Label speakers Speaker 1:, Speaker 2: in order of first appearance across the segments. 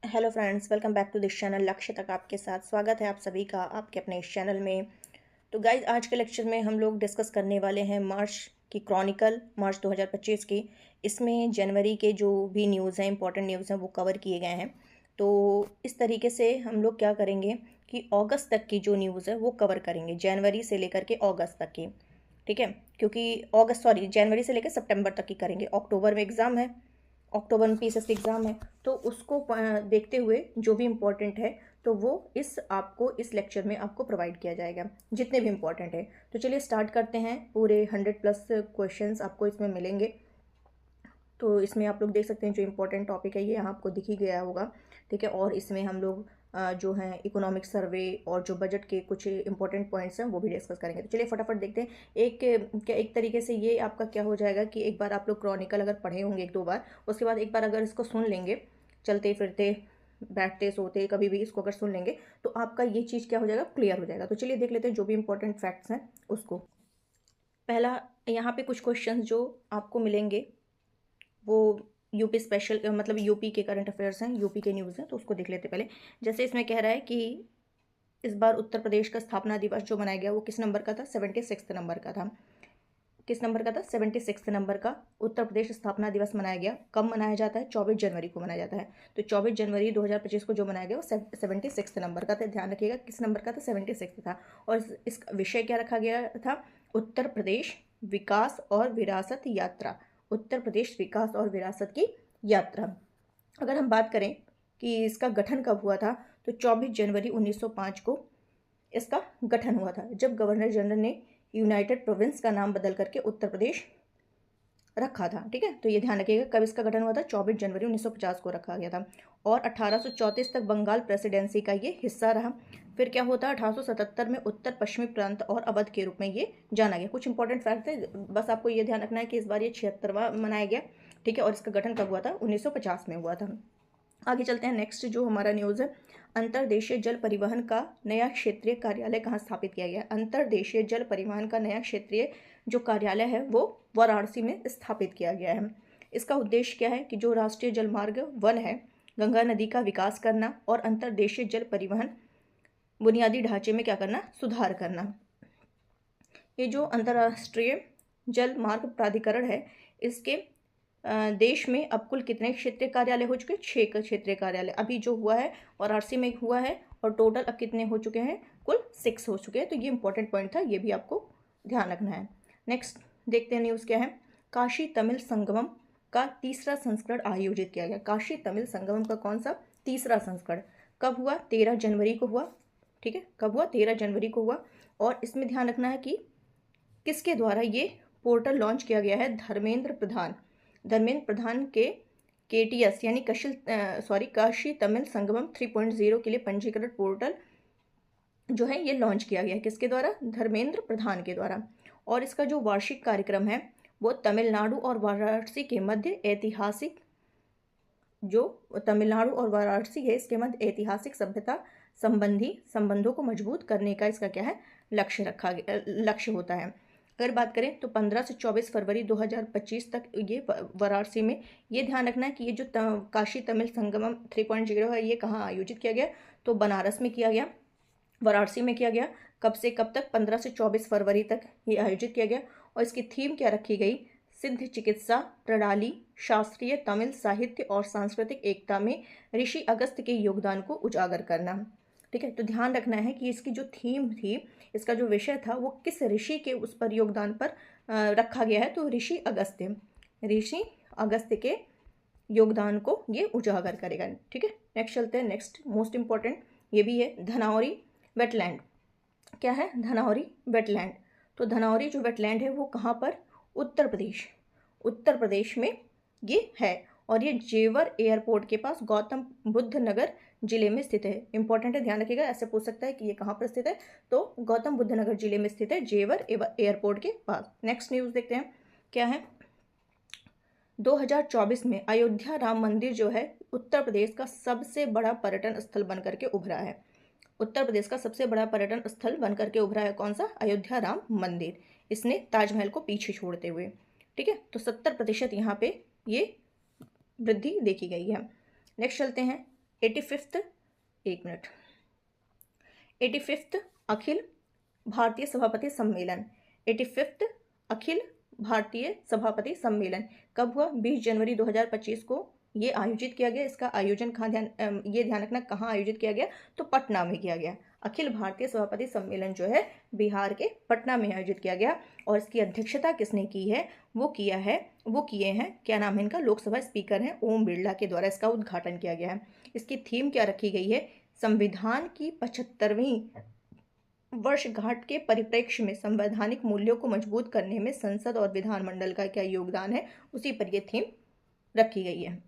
Speaker 1: Hello friends, welcome back to this channel. लक्ष्य तक आपके साथ स्वागत है आप सभी का आपके अपने इस चैनल में। तो गाइज, आज के लेक्चर में हम लोग डिस्कस करने वाले हैं मार्च की क्रॉनिकल, मार्च 2025 की। इसमें जनवरी के जो भी न्यूज़ हैं, इंपॉर्टेंट न्यूज़ हैं, वो कवर किए गए हैं। तो इस तरीके से हम लोग क्या करेंगे कि अगस्त तक की जो न्यूज़ है वो कवर करेंगे, जनवरी से लेकर के अगस्त तक की। ठीक है, क्योंकि जनवरी से लेकर सितंबर तक की करेंगे। अक्टूबर में एग्ज़ाम है, अक्टूबर में पीएसएस की एग्ज़ाम है, तो उसको देखते हुए जो भी इम्पोर्टेंट है तो वो इस लेक्चर में आपको प्रोवाइड किया जाएगा, जितने भी इम्पोर्टेंट है। तो चलिए स्टार्ट करते हैं। पूरे 100+ क्वेश्चंस आपको इसमें मिलेंगे। तो इसमें आप लोग देख सकते हैं जो इम्पोर्टेंट टॉपिक है ये यहाँ आपको दिख ही गया होगा। ठीक है, और इसमें हम लोग जो हैं इकोनॉमिक सर्वे और जो बजट के कुछ इंपॉर्टेंट पॉइंट्स हैं वो भी डिस्कस करेंगे। तो चलिए फटाफट देखते हैं। एक तरीके से ये आपका क्या हो जाएगा कि एक बार आप लोग क्रॉनिकल अगर पढ़े होंगे एक दो बार, उसके बाद एक बार अगर इसको सुन लेंगे, चलते फिरते बैठते सोते कभी भी इसको अगर सुन लेंगे, तो आपका ये चीज़ क्या हो जाएगा, क्लियर हो जाएगा। तो चलिए देख लेते हैं जो भी इंपॉर्टेंट फैक्ट्स हैं उसको। पहला, यहाँ पे कुछ क्वेश्चन जो आपको मिलेंगे वो यूपी स्पेशल, मतलब यूपी के करंट अफेयर्स हैं, यूपी के न्यूज़ हैं, तो उसको देख लेते पहले। जैसे इसमें कह रहा है कि इस बार उत्तर प्रदेश का स्थापना दिवस जो मनाया गया वो किस नंबर का था, 76 नंबर का था। किस नंबर का था, 76 नंबर का उत्तर प्रदेश स्थापना दिवस मनाया गया। कब मनाया जाता है, 24 जनवरी को मनाया जाता है। तो 24 जनवरी 2025 को जो मनाया गया वो 76 नंबर का था। ध्यान रखिएगा किस नंबर का था, 76 था। और इस विषय क्या रखा गया था, उत्तर प्रदेश विकास और विरासत यात्रा। उत्तर प्रदेश विकास और विरासत की यात्रा। अगर हम बात करें कि इसका गठन कब हुआ था, तो 24 जनवरी 1905 को इसका गठन हुआ था, जब गवर्नर जनरल ने यूनाइटेड प्रोविंस का नाम बदल करके उत्तर प्रदेश रखा था। ठीक है, तो ये ध्यान रखिएगा कब इसका गठन हुआ था, 24 जनवरी 1950 को रखा गया था। और 1834 तक बंगाल प्रेसिडेंसी का ये हिस्सा रहा। फिर क्या होता है, 1877 में उत्तर पश्चिमी प्रांत और अवध के रूप में ये जाना गया। कुछ इंपॉर्टेंट फैक्ट है, बस आपको ये ध्यान रखना है कि इस बार ये 76वां मनाया गया। ठीक है, और इसका गठन कब हुआ था, 1950 में हुआ था। आगे चलते हैं। नेक्स्ट जो हमारा न्यूज़ है, अंतर्देशीय जल परिवहन का नया क्षेत्रीय कार्यालय कहाँ स्थापित किया गया है। अंतर्देशीय जल परिवहन का नया क्षेत्रीय जो कार्यालय है वो वाराणसी में स्थापित किया गया है। इसका उद्देश्य क्या है कि जो राष्ट्रीय जल मार्ग वन है, गंगा नदी का विकास करना और अंतर्देशीय जल परिवहन बुनियादी ढांचे में क्या करना, सुधार करना। ये जो अंतर्राष्ट्रीय जल मार्ग प्राधिकरण है, इसके देश में अब कुल कितने क्षेत्रीय कार्यालय हो चुके हैं, 6 क्षेत्रीय कार्यालय अभी जो हुआ है वाराणसी में हुआ है। और टोटल अब कितने हो चुके हैं, कुल 6 हो चुके हैं। तो ये इंपॉर्टेंट पॉइंट था, ये भी आपको ध्यान रखना है। नेक्स्ट देखते हैं न्यूज़ क्या है। काशी तमिल संगमम का तीसरा संस्करण आयोजित किया गया। काशी तमिल संगमम का कौन सा तीसरा संस्करण कब हुआ, 13 जनवरी को हुआ। ठीक है, कब हुआ, 13 जनवरी को हुआ। और इसमें ध्यान रखना है कि किसके द्वारा ये पोर्टल लॉन्च किया गया है, धर्मेंद्र प्रधान के KTS यानी काशी तमिल संगमम 3.0 के लिए पंजीकृत पोर्टल जो है ये लॉन्च किया गया है। किसके द्वारा, धर्मेंद्र प्रधान के द्वारा। और इसका जो वार्षिक कार्यक्रम है वो तमिलनाडु और वाराणसी के मध्य ऐतिहासिक, जो तमिलनाडु और वाराणसी है इसके मध्य ऐतिहासिक सभ्यता संबंधी संबंधों को मजबूत करने का इसका क्या है, लक्ष्य होता है। अगर बात करें तो 15 से 24 फरवरी 2025 तक ये वाराणसी में, ये ध्यान रखना है कि ये जो काशी तमिल संगमम 3.0 है ये कहाँ आयोजित किया गया, तो बनारस में किया गया, वाराणसी में किया गया। कब से कब तक, 15 से 24 फरवरी तक ये आयोजित किया गया। और इसकी थीम क्या रखी गई, सिद्ध चिकित्सा प्रणाली, शास्त्रीय तमिल साहित्य और सांस्कृतिक एकता में ऋषि अगस्त्य के योगदान को उजागर करना। ठीक है, तो ध्यान रखना है कि इसकी जो थीम थी, इसका जो विषय था वो किस ऋषि के उस पर योगदान पर रखा गया है, तो ऋषि अगस्त्य के योगदान को ये उजागर करेगा। ठीक है, नेक्स्ट चलते हैं। नेक्स्ट मोस्ट इंपॉर्टेंट ये भी है, धनावरी वेटलैंड। क्या है, धनावरी वेटलैंड। तो धनावरी जो वेटलैंड है वो कहाँ पर, उत्तर प्रदेश में ये है। और ये जेवर एयरपोर्ट के पास गौतम बुद्ध नगर जिले में स्थित है। इंपॉर्टेंट है, ध्यान रखिएगा, ऐसे पूछ सकता है कि ये कहाँ पर स्थित है, तो गौतम बुद्ध नगर जिले में स्थित है, जेवर एयरपोर्ट के पास। नेक्स्ट न्यूज़ देखते हैं क्या है। 2024 में अयोध्या राम मंदिर जो है उत्तर प्रदेश का सबसे बड़ा पर्यटन स्थल बनकर के उभरा है। उत्तर प्रदेश का सबसे बड़ा पर्यटन स्थल बनकर के उभरा है कौन सा, अयोध्या राम मंदिर। इसने ताजमहल को पीछे छोड़ते हुए। ठीक है, तो 70% यहाँ पे ये वृद्धि देखी गई है। नेक्स्ट चलते हैं। 85th, एक मिनट, 85th अखिल भारतीय सभापति सम्मेलन, 85th अखिल भारतीय सभापति सम्मेलन कब हुआ? 20 जनवरी 2025 को ये आयोजित किया गया। इसका आयोजन कहाँ, ये ध्यान रखना, कहाँ आयोजित किया गया? तो पटना में किया गया। अखिल भारतीय सभापति सम्मेलन जो है बिहार के पटना में आयोजित किया गया। और इसकी अध्यक्षता किसने की है? वो किए हैं, क्या नाम है इनका, लोकसभा स्पीकर हैं ओम बिरला के द्वारा इसका उद्घाटन किया गया है। इसकी थीम क्या रखी गई है? संविधान की 75वीं वर्षगांठ के परिप्रेक्ष्य में संवैधानिक मूल्यों को मजबूत करने में संसद और विधानमंडल का क्या योगदान है, उसी पर यह थीम रखी गई है।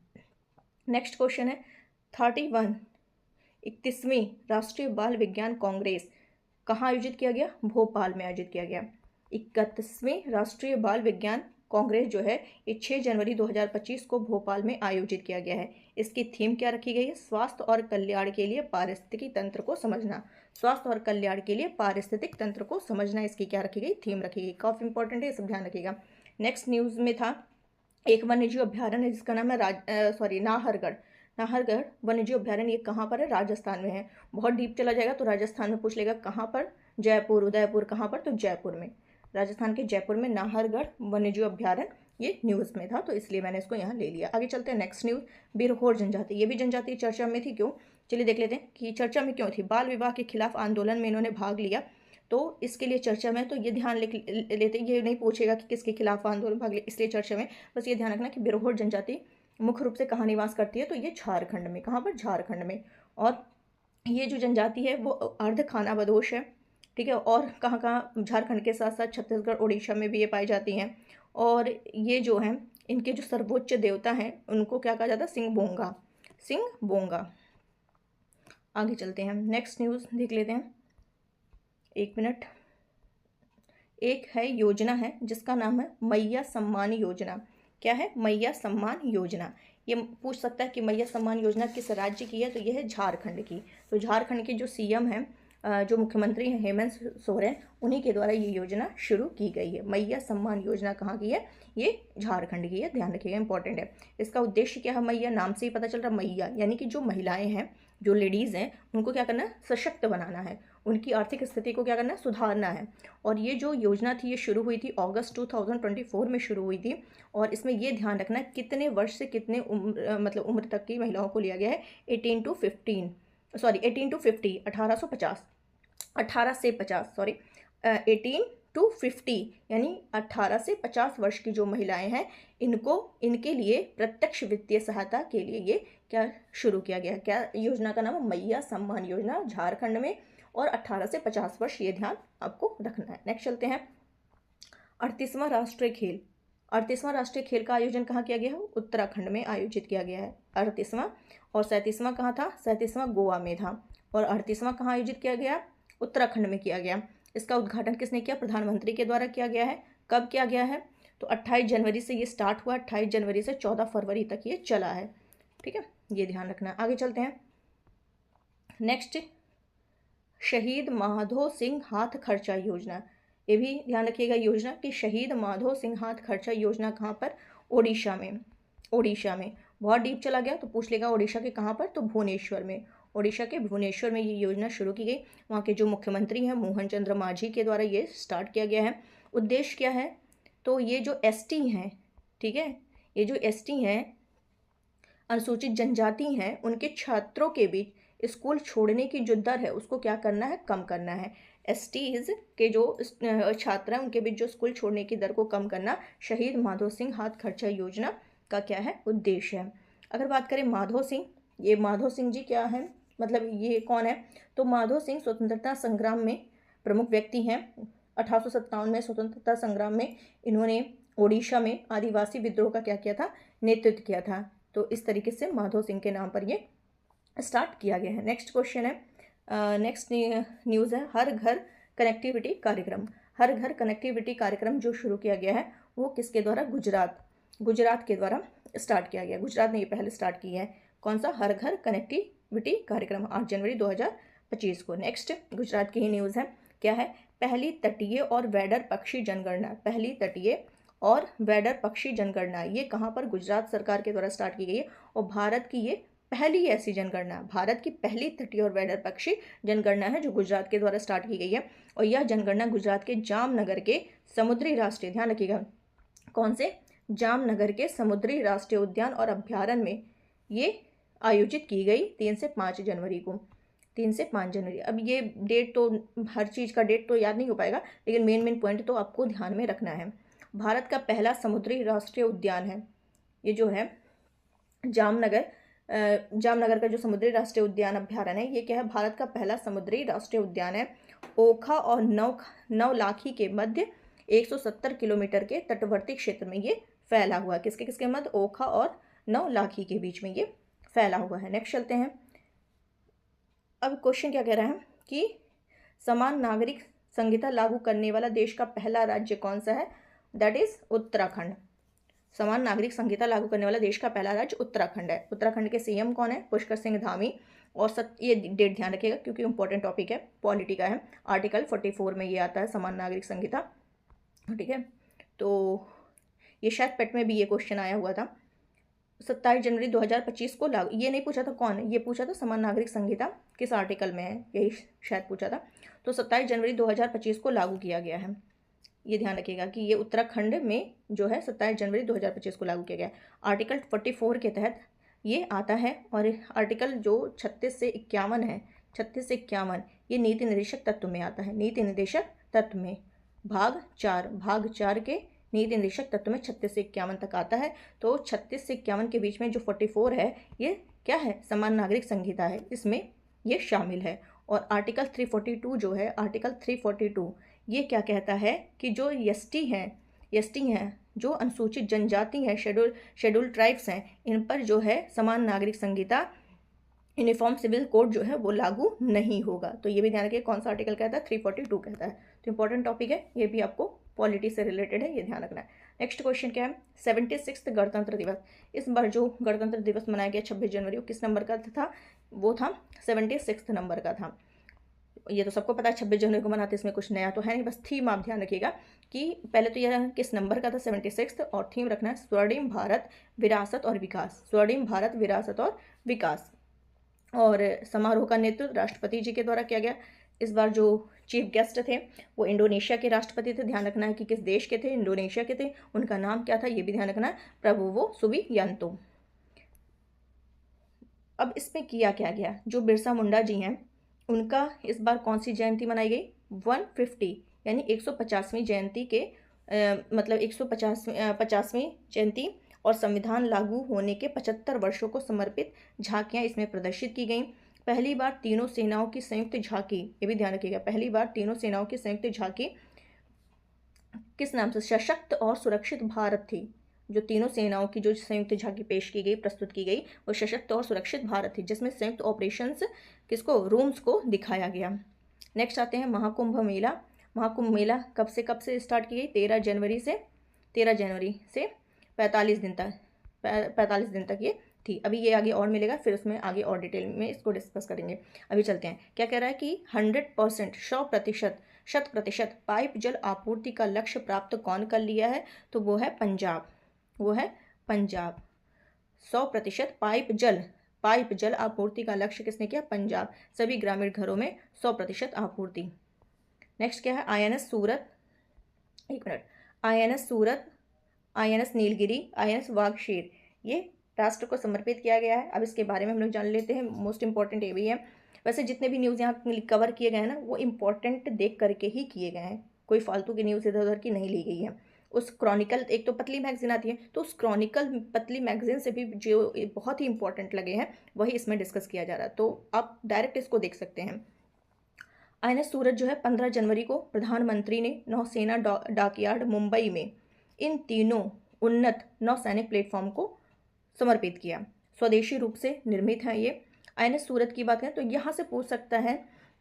Speaker 1: नेक्स्ट क्वेश्चन है 31वीं राष्ट्रीय बाल विज्ञान कांग्रेस कहाँ आयोजित किया गया? भोपाल में आयोजित किया गया। 31वीं राष्ट्रीय बाल विज्ञान कांग्रेस जो है ये 6 जनवरी 2025 को भोपाल में आयोजित किया गया है। इसकी थीम क्या रखी गई है? स्वास्थ्य और कल्याण के लिए पारिस्थितिकी तंत्र को समझना। स्वास्थ्य और कल्याण के लिए पारिस्थितिक तंत्र को समझना इसकी क्या रखी गई? थीम रखी गई। काफ़ी इंपॉर्टेंट है, ये सब ध्यान रखिएगा। नेक्स्ट न्यूज़ में था एक वन्यजीव अभ्यारण्य है जिसका नाम है नाहरगढ़ वन्यजीव अभ्यारण्य। ये कहाँ पर है? राजस्थान में है। बहुत डीप चला जाएगा तो राजस्थान में पूछ लेगा कहाँ पर? जयपुर, उदयपुर, कहाँ पर? तो जयपुर में, राजस्थान के जयपुर में नाहरगढ़ वन्यजीव अभ्यारण्य ये न्यूज़ में था, तो इसलिए मैंने इसको यहाँ ले लिया। आगे चलते हैं नेक्स्ट न्यूज़, बिरहोर जनजाति। ये भी जनजाति चर्चा में थी, क्यों? चलिए देख लेते हैं कि चर्चा में क्यों थी। बाल विवाह के खिलाफ आंदोलन में इन्होंने भाग लिया, तो इसके लिए चर्चा में, तो ये ध्यान लेते, ये नहीं पूछेगा कि किसके खिलाफ आंदोलन भाग लिया, इसलिए चर्चा में बस ये ध्यान रखना कि बिरहोर जनजाति मुख्य रूप से कहाँ निवास करती है? तो ये झारखंड में। कहाँ पर? झारखंड में। और ये जो जनजाति है वो अर्ध खानाबदोश है, ठीक है। और कहाँ कहाँ? झारखंड के साथ साथ छत्तीसगढ़, उड़ीसा में भी ये पाई जाती हैं। और ये जो हैं इनके जो सर्वोच्च देवता हैं उनको क्या कहा जाता है? सिंह बोंगा। आगे चलते हैं, नेक्स्ट न्यूज़ देख लेते हैं, एक मिनट। एक है योजना है जिसका नाम है मैया सम्मान योजना। क्या है? मैया सम्मान योजना। ये पूछ सकता है कि मैया सम्मान योजना किस राज्य की है? तो ये है झारखंड की। तो झारखंड के जो सीएम हैं, जो मुख्यमंत्री हैं हेमंत सोरेन, उन्हीं के द्वारा ये योजना शुरू की गई है। मैया सम्मान योजना कहाँ की है? ये झारखंड की है, ध्यान रखिएगा, इंपॉर्टेंट है। इसका उद्देश्य क्या है? मैया, नाम से ही पता चल रहा है, मैया यानी कि जो महिलाएं हैं, जो लेडीज़ हैं, उनको क्या करना है? सशक्त बनाना है, उनकी आर्थिक स्थिति को क्या करना है? सुधारना है। और ये जो योजना थी ये शुरू हुई थी अगस्त 2024 में शुरू हुई थी। और इसमें ये ध्यान रखना है कितने वर्ष से कितने उम्र तक की महिलाओं को लिया गया है? 18 to 50, 18 से 50 यानी 18 से 50 वर्ष की जो महिलाएं हैं इनके लिए प्रत्यक्ष वित्तीय सहायता के लिए ये क्या शुरू किया गया? क्या योजना का नाम है? मैया सम्मान योजना, झारखंड में। और 18 से 50 वर्ष, ये ध्यान आपको रखना है। नेक्स्ट चलते हैं, 38वां राष्ट्रीय खेल का आयोजन कहाँ किया गया है? उत्तराखंड में आयोजित किया गया है 38वां। और 37वां कहाँ था? 37वां गोवा में था। और 38वां कहाँ आयोजित किया गया? उत्तराखंड में किया गया। इसका उद्घाटन किसने किया? प्रधानमंत्री के द्वारा किया गया है। कब किया गया है? तो 28 जनवरी से ये स्टार्ट हुआ, 28 जनवरी से 14 फरवरी तक ये चला है, ठीक है, ये ध्यान रखना। आगे चलते हैं, नेक्स्ट, शहीद माधो सिंह हाथ खर्चा योजना। ये भी ध्यान रखिएगा योजना कि शहीद माधो सिंह हाथ खर्चा योजना कहाँ पर? ओडिशा में। बहुत डीप चला गया तो पूछ लेगा ओडिशा के कहाँ पर? तो भुवनेश्वर में। ओडिशा के भुवनेश्वर में ये योजना शुरू की गई। वहाँ के जो मुख्यमंत्री हैं मोहन चंद्र मांझी के द्वारा ये स्टार्ट किया गया है। उद्देश्य क्या है? तो ये जो एसटी हैं, ठीक है, ये जो एसटी हैं, अनुसूचित जनजाति हैं, उनके छात्रों के बीच स्कूल छोड़ने की जो दर है उसको क्या करना है? कम करना है। एसटीज़ के जो छात्र हैं उनके बीच जो स्कूल छोड़ने की दर को कम करना शहीद माधो सिंह हाथ खर्चा योजना का क्या है? उद्देश्य है। अगर बात करें माधो सिंह, ये माधो सिंह जी क्या है, मतलब ये कौन है? तो माधो सिंह स्वतंत्रता संग्राम में प्रमुख व्यक्ति हैं। 1857 में स्वतंत्रता संग्राम में इन्होंने ओडिशा में आदिवासी विद्रोह का क्या किया था? नेतृत्व किया था। तो इस तरीके से माधो सिंह के नाम पर ये स्टार्ट किया गया है। नेक्स्ट क्वेश्चन है, नेक्स्ट न्यूज़ है हर घर कनेक्टिविटी कार्यक्रम। हर घर कनेक्टिविटी कार्यक्रम जो शुरू किया गया है वो किसके द्वारा? गुजरात के द्वारा स्टार्ट किया गया। गुजरात ने ये पहले स्टार्ट किया है। कौन सा? हर घर कनेक्टिविटी कार्यक्रम, 8 जनवरी 2025 को। नेक्स्ट गुजरात की ही न्यूज़ है। क्या है? पहली तटीय और वैडर पक्षी जनगणना। पहली तटीय और वैडर पक्षी जनगणना ये कहाँ पर? गुजरात सरकार के द्वारा स्टार्ट की गई है। और भारत की ये पहली ऐसी जनगणना, भारत की पहली तटीय और वैदर पक्षी जनगणना है जो गुजरात के द्वारा स्टार्ट की गई है। और यह जनगणना गुजरात के जामनगर के समुद्री राष्ट्रीय, ध्यान रखिएगा, कौन से, जामनगर के समुद्री राष्ट्रीय उद्यान और अभ्यारण्य में ये आयोजित की गई 3 से 5 जनवरी को। 3 से 5 जनवरी। अब ये डेट तो, हर चीज़ का डेट तो याद नहीं हो पाएगा, लेकिन मेन पॉइंट तो आपको ध्यान में रखना है। भारत का पहला समुद्री राष्ट्रीय उद्यान है ये जो है जामनगर, जामनगर का जो समुद्री राष्ट्रीय उद्यान अभ्यारण्य है, ये क्या है, भारत का पहला समुद्री राष्ट्रीय उद्यान है। ओखा और नवलाखी के मध्य 170 किलोमीटर के तटवर्ती क्षेत्र में ये फैला हुआ है। किसके किसके मध्य, ओखा और नवलाखी के बीच में ये फैला हुआ है। नेक्स्ट चलते हैं। अब क्वेश्चन क्या कह रहा है कि समान नागरिक संहिता लागू करने वाला देश का पहला राज्य कौन सा है, दैट इज उत्तराखंड। समान नागरिक संहिता लागू करने वाला देश का पहला राज्य उत्तराखंड है। उत्तराखंड के सीएम कौन है, पुष्कर सिंह धामी। और ये डेट ध्यान रखिएगा क्योंकि इंपॉर्टेंट टॉपिक है, पॉलिटी का है। आर्टिकल 44 में ये आता है समान नागरिक संहिता, ठीक है। तो ये शायद पेट में भी ये क्वेश्चन आया हुआ था। 27 जनवरी 2025 को लागू, ये नहीं पूछा था कौन है, ये पूछा था समान नागरिक संहिता किस आर्टिकल में है, यही शायद पूछा था। तो 27 जनवरी 2025 को लागू किया गया है। ये ध्यान रखिएगा कि ये उत्तराखंड में जो है 27 जनवरी 2025 को लागू किया गया है। आर्टिकल 44 के तहत ये आता है। और आर्टिकल जो 36 से 51 है, 36 से 51, ये नीति निर्देशक तत्व में आता है। नीति निर्देशक तत्व में भाग 4 के नीति निर्देशक तत्व में 36 से 51 तक आता है। तो 36 से 51 के बीच में जो 44 है, ये क्या है, समान नागरिक संहिता है, इसमें ये शामिल है। और आर्टिकल 342 जो है, आर्टिकल 342 ये क्या कहता है कि जो एसटी हैं, जो अनुसूचित जनजाति हैं, शेड्यूल ट्राइब्स हैं, इन पर जो है समान नागरिक संहिता, यूनिफॉर्म सिविल कोड जो है वो लागू नहीं होगा। तो ये भी ध्यान रखिए कौन सा आर्टिकल कहता है, 342 कहता है। तो इंपॉर्टेंट टॉपिक है, ये भी आपको पॉलिटी से रिलेटेड है, ये ध्यान रखना है। नेक्स्ट क्वेश्चन क्या है, 76वां गणतंत्र दिवस। इस बार जो गणतंत्र दिवस मनाया गया 26 जनवरी को, किस नंबर का था, वो था 76 नंबर का था। ये तो सबको पता है 26 जनवरी को मनाते, इसमें कुछ नया तो है नहीं, बस थीम आप ध्यान रखिएगा कि पहले तो यह किस नंबर का था, 76, और थीम रखना है स्वर्णिम भारत विरासत और विकास, स्वर्णिम भारत विरासत और विकास। और समारोह का नेतृत्व राष्ट्रपति जी के द्वारा किया गया। इस बार जो चीफ गेस्ट थे वो इंडोनेशिया के राष्ट्रपति थे। ध्यान रखना है कि किस देश के थे, इंडोनेशिया के थे। उनका नाम क्या था, ये भी ध्यान रखना है, प्रबोवो सुबियांतो। अब इसमें किया क्या गया, जो बिरसा मुंडा जी हैं उनका इस बार कौन सी जयंती मनाई गई, 150 यानी 150वीं जयंती के मतलब 150वीं जयंती और संविधान लागू होने के 75 वर्षों को समर्पित झांकियां इसमें प्रदर्शित की गईं। पहली बार तीनों सेनाओं की संयुक्त झांकी, ये भी ध्यान रखिएगा, पहली बार तीनों सेनाओं की संयुक्त झांकी किस नाम से, सशक्त और सुरक्षित भारत थी। जो तीनों सेनाओं की जो संयुक्त झांकी पेश की गई, प्रस्तुत की गई, वो सशक्त और सुरक्षित भारत थी, जिसमें संयुक्त ऑपरेशंस किसको, रूम्स को दिखाया गया। नेक्स्ट आते हैं महाकुंभ मेला। महाकुंभ मेला कब से स्टार्ट की गई, 13 जनवरी से 45 दिन तक ये थी। अभी ये आगे और मिलेगा, फिर उसमें आगे और डिटेल में इसको डिस्कस करेंगे। अभी चलते हैं, क्या कह रहा है कि 100%, 100% पाइप जल आपूर्ति का लक्ष्य प्राप्त कौन कर लिया है, तो वो है पंजाब, 100% पाइप जल आपूर्ति का लक्ष्य किसने किया, पंजाब। सभी ग्रामीण घरों में 100% आपूर्ति। नेक्स्ट क्या है, INS सूरत, INS सूरत, INS नीलगिरी, INS वागशीर, ये राष्ट्र को समर्पित किया गया है। अब इसके बारे में हम लोग जान लेते हैं, मोस्ट इंपॉर्टेंट ये भी है। वैसे जितने भी न्यूज़ यहाँ कवर किए गए हैं ना, वो इम्पॉर्टेंट देख करके ही किए गए हैं, कोई फालतू की न्यूज़ इधर उधर की नहीं ली गई है। उस क्रॉनिकल, एक तो पतली मैगजीन आती है, तो उस क्रॉनिकल पतली मैगजीन से भी जो बहुत ही इंपॉर्टेंट लगे हैं वही इसमें डिस्कस किया जा रहा है, तो आप डायरेक्ट इसको देख सकते हैं। INS सूरत जो है 15 जनवरी को प्रधानमंत्री ने नौसेना डॉकयार्ड मुंबई में इन तीनों उन्नत नौसैनिक प्लेटफॉर्म को समर्पित किया। स्वदेशी रूप से निर्मित है ये। INS सूरत की बात करें तो यहाँ से पूछ सकता है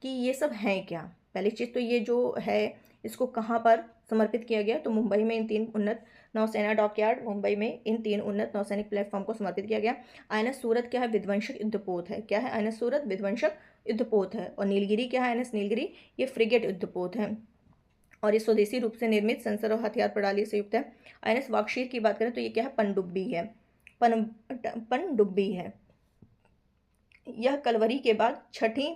Speaker 1: कि ये सब हैं क्या। पहली चीज़ तो ये जो है इसको कहाँ पर समर्पित किया गया, तो मुंबई में इन 3 उन्नत नौसेना डॉकयार्ड, मुंबई में इन 3 उन्नत नौसैनिक प्लेटफॉर्म को समर्पित किया गया। INS सूरत क्या है, विध्वंसक युद्धपोत है। क्या है, INS सूरत विध्वंसक युद्धपोत है। और नीलगिरी क्या है, INS नीलगिरी, ये फ्रिगेट युद्धपोत है और ये स्वदेशी रूप से निर्मित सेंसर और हथियार प्रणाली से युक्त है। INS वागशीर की बात करें तो ये क्या है, पनडुब्बी है, पनडुब्बी है। यह कलवरी के बाद छठी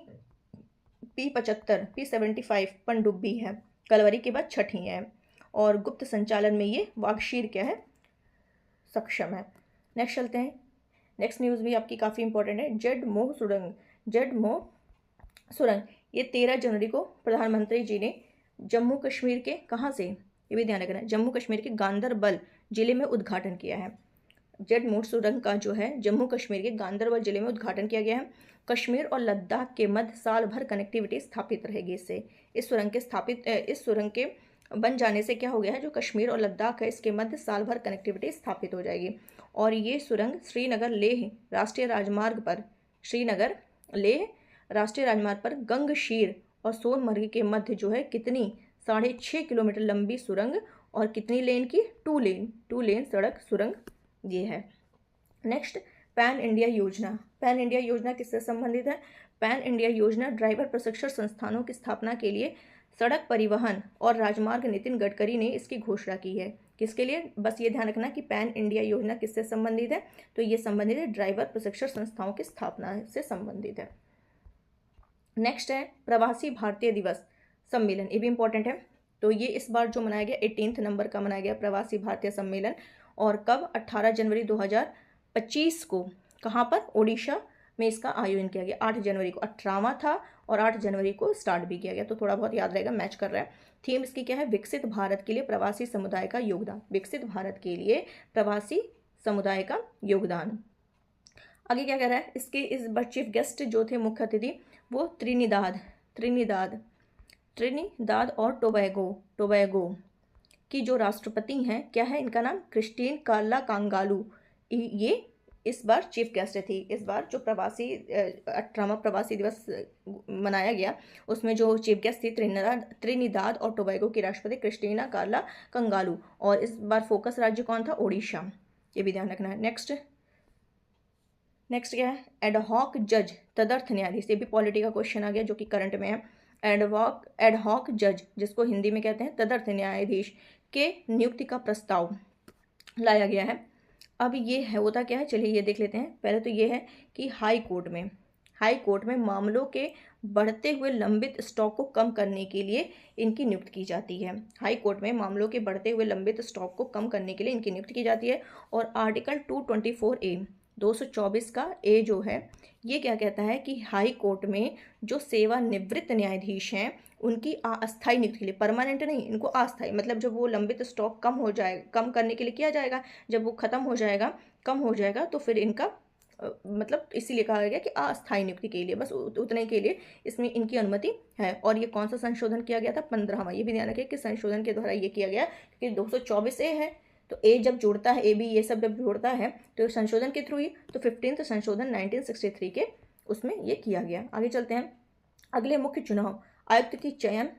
Speaker 1: P75 पनडुब्बी है। कलवरी के बाद छठी है और गुप्त संचालन में ये वागशीर क्या है, सक्षम है। नेक्स्ट चलते हैं। नेक्स्ट न्यूज़ भी आपकी काफ़ी इंपॉर्टेंट है। जडमोह सुरंग ये 13 जनवरी को प्रधानमंत्री जी ने जम्मू कश्मीर के कहाँ से, ये भी ध्यान रखना है, जम्मू कश्मीर के गांदरबल जिले में उद्घाटन किया है। जडमोह सुरंग का जो है जम्मू कश्मीर के गांदरबल जिले में उद्घाटन किया गया है। कश्मीर और लद्दाख के मध्य साल भर कनेक्टिविटी स्थापित रहेगी इससे। इस सुरंग के बन जाने से क्या हो गया है, जो कश्मीर और लद्दाख है इसके मध्य साल भर कनेक्टिविटी स्थापित हो जाएगी। और ये सुरंग श्रीनगर लेह राष्ट्रीय राजमार्ग पर गंगशीर और सोनमर्ग के मध्य जो है कितनी 6.5 किलोमीटर लंबी सुरंग और कितनी लेन की, 2 लेन सड़क सुरंग ये है। नेक्स्ट, पैन इंडिया योजना। पैन इंडिया योजना किससे संबंधित है? पैन इंडिया योजना ड्राइवर प्रशिक्षण संस्थानों की स्थापना के लिए सड़क परिवहन और राजमार्ग नितिन गडकरी ने इसकी घोषणा की है। किसके लिए? बस ये ध्यान रखना कि पैन इंडिया योजना किससे संबंधित है, तो ये संबंधित है ड्राइवर प्रशिक्षण संस्थाओं की स्थापना से संबंधित है। नेक्स्ट है प्रवासी भारतीय दिवस सम्मेलन, ये भी इंपॉर्टेंट है। तो ये इस बार जो मनाया गया 18 नवंबर का मनाया गया प्रवासी भारतीय सम्मेलन, और कब? 18 जनवरी 2025 को। कहाँ पर? ओडिशा में इसका आयोजन किया गया। 8 जनवरी को 18वां था और 8 जनवरी को स्टार्ट भी किया गया, तो थोड़ा बहुत याद रहेगा, मैच कर रहा है। थीम इसकी क्या है? विकसित भारत के लिए प्रवासी समुदाय का योगदान। विकसित भारत के लिए प्रवासी समुदाय का योगदान। आगे क्या कह रहा है? इसके इस बार चीफ गेस्ट जो थे, मुख्य अतिथि, वो त्रिनिदाद और टोबैगो की जो राष्ट्रपति हैं, क्या है इनका नाम? क्रिस्टीन कार्ला कांगालू। ये इस बार चीफ गेस्ट थी। इस बार जो 18वां प्रवासी दिवस मनाया गया उसमें जो चीफ गेस्ट थी त्रिनिदाद और टोबैगो की राष्ट्रपति क्रिस्टीना कार्ला कंगालू, और इस बार फोकस राज्य कौन था? ओडिशा। ये भी ध्यान रखना है। नेक्स्ट क्या है? एडहॉक जज तदर्थ न्यायाधीश। ये भी पॉलिटी का क्वेश्चन आ गया जो कि करंट में है। एडहॉक जज, जिसको हिंदी में कहते हैं तदर्थ न्यायाधीश, के नियुक्ति का प्रस्ताव लाया गया है। अब ये है होता क्या है, चलिए ये देख लेते हैं। पहले तो ये है कि हाई कोर्ट में मामलों के बढ़ते हुए लंबित स्टॉक को कम करने के लिए इनकी नियुक्ति की जाती है। हाई कोर्ट में मामलों के बढ़ते हुए लंबित स्टॉक को कम करने के लिए इनकी नियुक्ति की जाती है। और आर्टिकल 224A 224 का ए जो है ये क्या कहता है कि हाई कोर्ट में जो सेवानिवृत्त न्यायाधीश हैं उनकी अस्थायी नियुक्ति के लिए, परमानेंट नहीं, इनको अस्थायी, मतलब जब वो लंबित स्टॉक कम करने के लिए किया जाएगा, जब वो कम हो जाएगा तो फिर इनका मतलब इसीलिए कहा गया कि अस्थायी नियुक्ति के लिए, बस उतने के लिए इसमें इनकी अनुमति है। और ये कौन सा संशोधन किया गया था? 15वां। ये भी ध्यान रखिए कि संशोधन के द्वारा ये किया गया, क्योंकि 224A है तो ए जब जुड़ता है, ए बी ये सब जब जुड़ता है तो संशोधन के थ्रू ही, तो 15th संशोधन 1963 के उसमें ये किया गया। आगे चलते हैं। अगले मुख्य चुनाव आयुक्त की चयन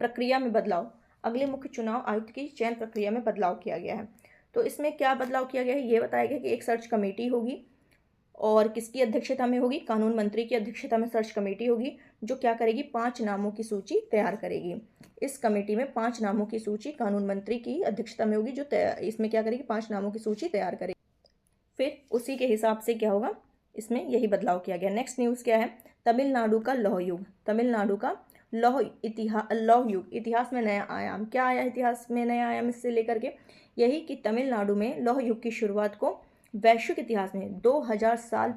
Speaker 1: प्रक्रिया में बदलाव। अगले मुख्य चुनाव आयुक्त की चयन प्रक्रिया में बदलाव किया गया है। तो इसमें क्या बदलाव किया गया है ये बताया गया कि एक सर्च कमेटी होगी, और किसकी अध्यक्षता में होगी? कानून मंत्री की अध्यक्षता में सर्च कमेटी होगी, जो क्या करेगी? 5 नामों की सूची तैयार करेगी। इस कमेटी में 5 नामों की सूची कानून मंत्री की अध्यक्षता में होगी, जो इसमें क्या करेगी? 5 नामों की सूची तैयार करेगी। फिर उसी के हिसाब से क्या होगा, इसमें यही बदलाव किया गया। नेक्स्ट न्यूज़ क्या है? तमिलनाडु का लौह युग। तमिलनाडु का लौह युग, इतिहास में नया आयाम। क्या आया इतिहास में नया आयाम इससे लेकर के? यही कि तमिलनाडु में लौह युग की शुरुआत को वैश्विक इतिहास में 2000 साल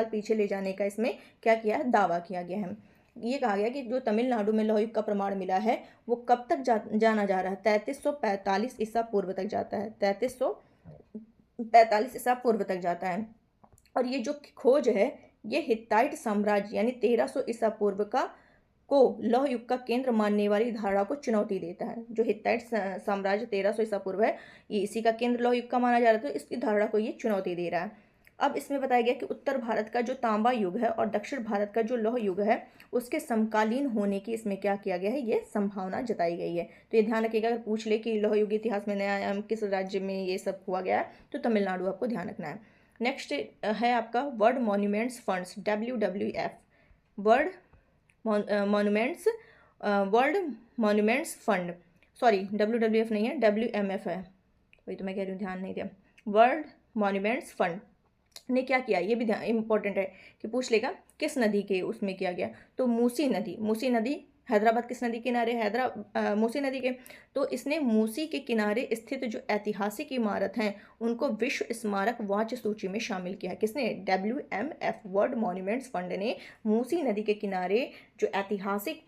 Speaker 1: पीछे ले जाने का इसमें क्या किया है? दावा किया गया है। ये कहा गया कि जो तमिलनाडु में लौह युग का प्रमाण मिला है वो कब तक जाना जा रहा है? 3345 ईसा पूर्व तक जाता है। 3345 ईसा पूर्व तक जाता है। और ये जो खोज है ये हित्ताइट साम्राज्य यानी 1300 ईसा पूर्व को लौह युग का केंद्र मानने वाली धारणा को चुनौती देता है। जो हित्ताइट साम्राज्य 1300 ईसा पूर्व है ये इसी का केंद्र लौह युग का माना जा रहा था, तो इसकी धारणा को ये चुनौती दे रहा है। अब इसमें बताया गया कि उत्तर भारत का जो तांबा युग है और दक्षिण भारत का जो लौह युग है उसके समकालीन होने की इसमें क्या किया गया है? ये संभावना जताई गई है। तो ये ध्यान रखिएगा, अगर पूछ ले कि लौह युग इतिहास में नया आयाम किस राज्य में ये सब हुआ गया है तो तमिलनाडु आपको ध्यान रखना है। नेक्स्ट है आपका world monuments funds, WWF, world monuments fund, sorry WWF नहीं है, WMF है, वही तो मैं कह रही हूँ, ध्यान नहीं दिया। वर्ल्ड मॉन्यूमेंट्स फंड ने क्या किया, ये भी इंपॉर्टेंट है कि पूछ लेगा किस नदी के उसमें किया गया, तो मूसी नदी। मूसी नदी हैदराबाद किस नदी के किनारे, मूसी नदी के। तो इसने मूसी के किनारे स्थित जो ऐतिहासिक इमारत हैं उनको विश्व स्मारक वाच्य सूची में शामिल किया है। किसने, WMF वर्ल्ड मॉन्यूमेंट्स फंड ने मूसी नदी के किनारे जो ऐतिहासिक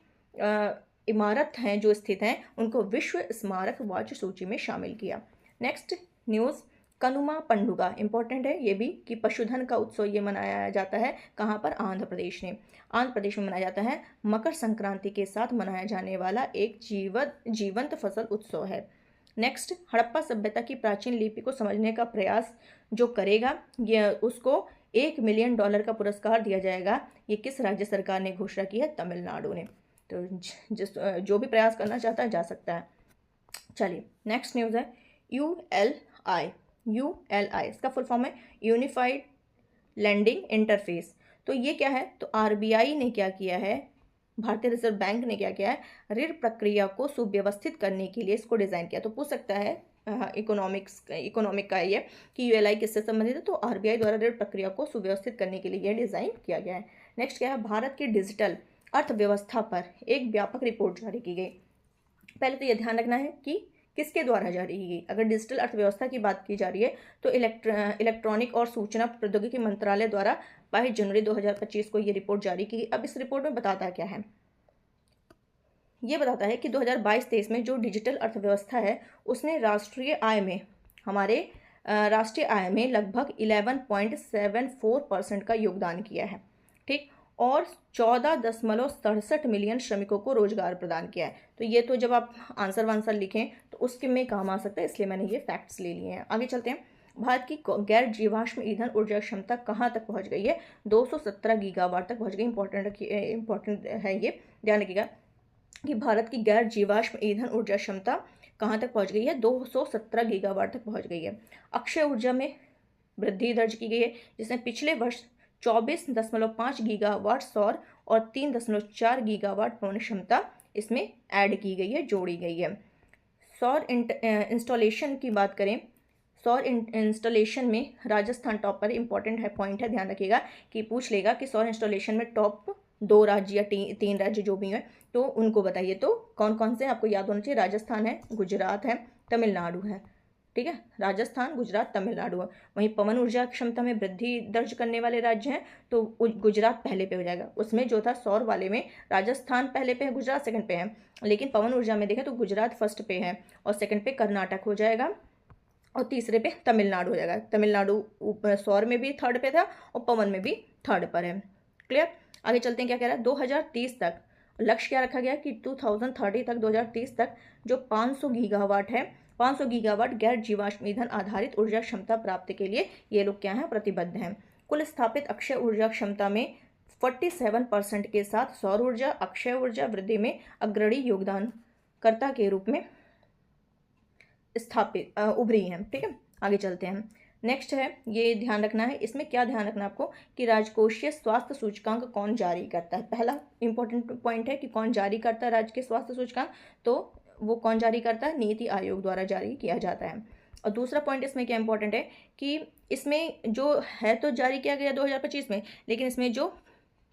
Speaker 1: इमारत हैं जो स्थित हैं उनको विश्व स्मारक वाच्य सूची में शामिल किया। नेक्स्ट न्यूज़, कनुमा पंडुगा इंपॉर्टेंट है ये भी, कि पशुधन का उत्सव ये मनाया जाता है कहाँ पर, आंध्र प्रदेश में। आंध्र प्रदेश में मनाया जाता है। मकर संक्रांति के साथ मनाया जाने वाला एक जीवंत फसल उत्सव है। नेक्स्ट, हड़प्पा सभ्यता की प्राचीन लिपि को समझने का प्रयास जो करेगा ये उसको $1 मिलियन का पुरस्कार दिया जाएगा। ये किस राज्य सरकार ने घोषणा की है, तमिलनाडु ने। तो जो भी प्रयास करना चाहता है जा सकता है। चलिए नेक्स्ट न्यूज़ है ULI इसका फुल फॉर्म है यूनिफाइड लैंडिंग इंटरफेस। तो ये क्या है, तो RBI ने क्या किया है, भारतीय रिजर्व बैंक ने क्या किया है, ऋण प्रक्रिया को सुव्यवस्थित करने के लिए इसको डिज़ाइन किया। तो पूछ सकता है इकोनॉमिक का ये कि ULI किससे संबंधित है, तो RBI द्वारा ऋण प्रक्रिया को सुव्यवस्थित करने के लिए यह डिज़ाइन किया गया है। नेक्स्ट क्या है, भारत की डिजिटल अर्थव्यवस्था पर एक व्यापक रिपोर्ट जारी की गई। पहले तो यह ध्यान रखना है कि किसके द्वारा जारी की गई। अगर डिजिटल अर्थव्यवस्था की बात की जा रही है तो इलेक्ट्रॉनिक और सूचना प्रौद्योगिकी मंत्रालय द्वारा 22 जनवरी 2025 को ये रिपोर्ट जारी की। अब इस रिपोर्ट में बताता क्या है, ये बताता है कि 2022-23 में जो डिजिटल अर्थव्यवस्था है उसने राष्ट्रीय आय में लगभग 11.74% का योगदान किया है, ठीक, और 14.67 मिलियन श्रमिकों को रोजगार प्रदान किया है। तो ये तो जब आप आंसर लिखें तो उसके में काम आ सकता है, इसलिए मैंने ये फैक्ट्स ले लिए हैं। आगे चलते हैं। भारत की गैर जीवाश्म ईंधन ऊर्जा क्षमता कहाँ तक पहुँच गई है, 217 गीगावाट तक पहुँच गई। इंपॉर्टेंट है ये, ध्यान रखिएगा कि भारत की गैर जीवाश्म ईंधन ऊर्जा क्षमता कहाँ तक पहुँच गई है, 217 गीगावाट तक पहुँच गई है। अक्षय ऊर्जा में वृद्धि दर्ज की गई है, जिसने पिछले वर्ष 24.5 गीगावाट सौर और 3.4 गीगावाट पवन क्षमता इसमें ऐड की गई है, जोड़ी गई है। सौर इंस्टॉलेशन की बात करें, सौर इंस्टॉलेशन में राजस्थान टॉप पर। इंपॉर्टेंट है पॉइंट है, ध्यान रखिएगा कि पूछ लेगा कि सौर इंस्टॉलेशन में टॉप 2 राज्य या 3 राज्य जो भी हैं तो उनको बताइए। तो कौन कौन से आपको याद होना चाहिए, राजस्थान है, गुजरात है, तमिलनाडु है, ठीक है, राजस्थान, गुजरात, तमिलनाडु है। वहीं पवन ऊर्जा क्षमता में वृद्धि दर्ज करने वाले राज्य हैं तो गुजरात पहले पे हो जाएगा। उसमें जो था सौर वाले में राजस्थान पहले पे है, गुजरात सेकंड पे है, लेकिन पवन ऊर्जा में देखें तो गुजरात फर्स्ट पे है और सेकंड पे कर्नाटक हो जाएगा और तीसरे पे तमिलनाडु हो जाएगा। तमिलनाडु सौर में भी थर्ड पे था और पवन में भी थर्ड पर है। क्लियर, आगे चलते हैं। क्या कह रहा है, 2030 तक लक्ष्य क्या रखा गया कि 2030 तक 2030 तक जो 500 गीगावाट है, 500 गीगावाट गैर जीवाश्म ईंधन आधारित ऊर्जा क्षमता प्राप्ति के लिए ये लोग क्या हैं, प्रतिबद्ध हैं। कुल स्थापित अक्षय ऊर्जा क्षमता में 47% के साथ सौर ऊर्जा अक्षय ऊर्जा वृद्धि में अग्रणी योगदानकर्ता के रूप में स्थापित उभरी हैं, ठीक है। आगे चलते हैं। नेक्स्ट है, ये ध्यान रखना है, इसमें क्या ध्यान रखना है आपको कि राजकोषीय स्वास्थ्य सूचकांक कौन जारी करता है। पहला इंपॉर्टेंट पॉइंट है कि कौन जारी करता है राजकीय स्वास्थ्य सूचकांक, तो वो कौन जारी करता है, नीति आयोग द्वारा जारी किया जाता है। और दूसरा पॉइंट इसमें क्या इंपॉर्टेंट है कि इसमें जो है तो जारी किया गया 2025 में, लेकिन इसमें जो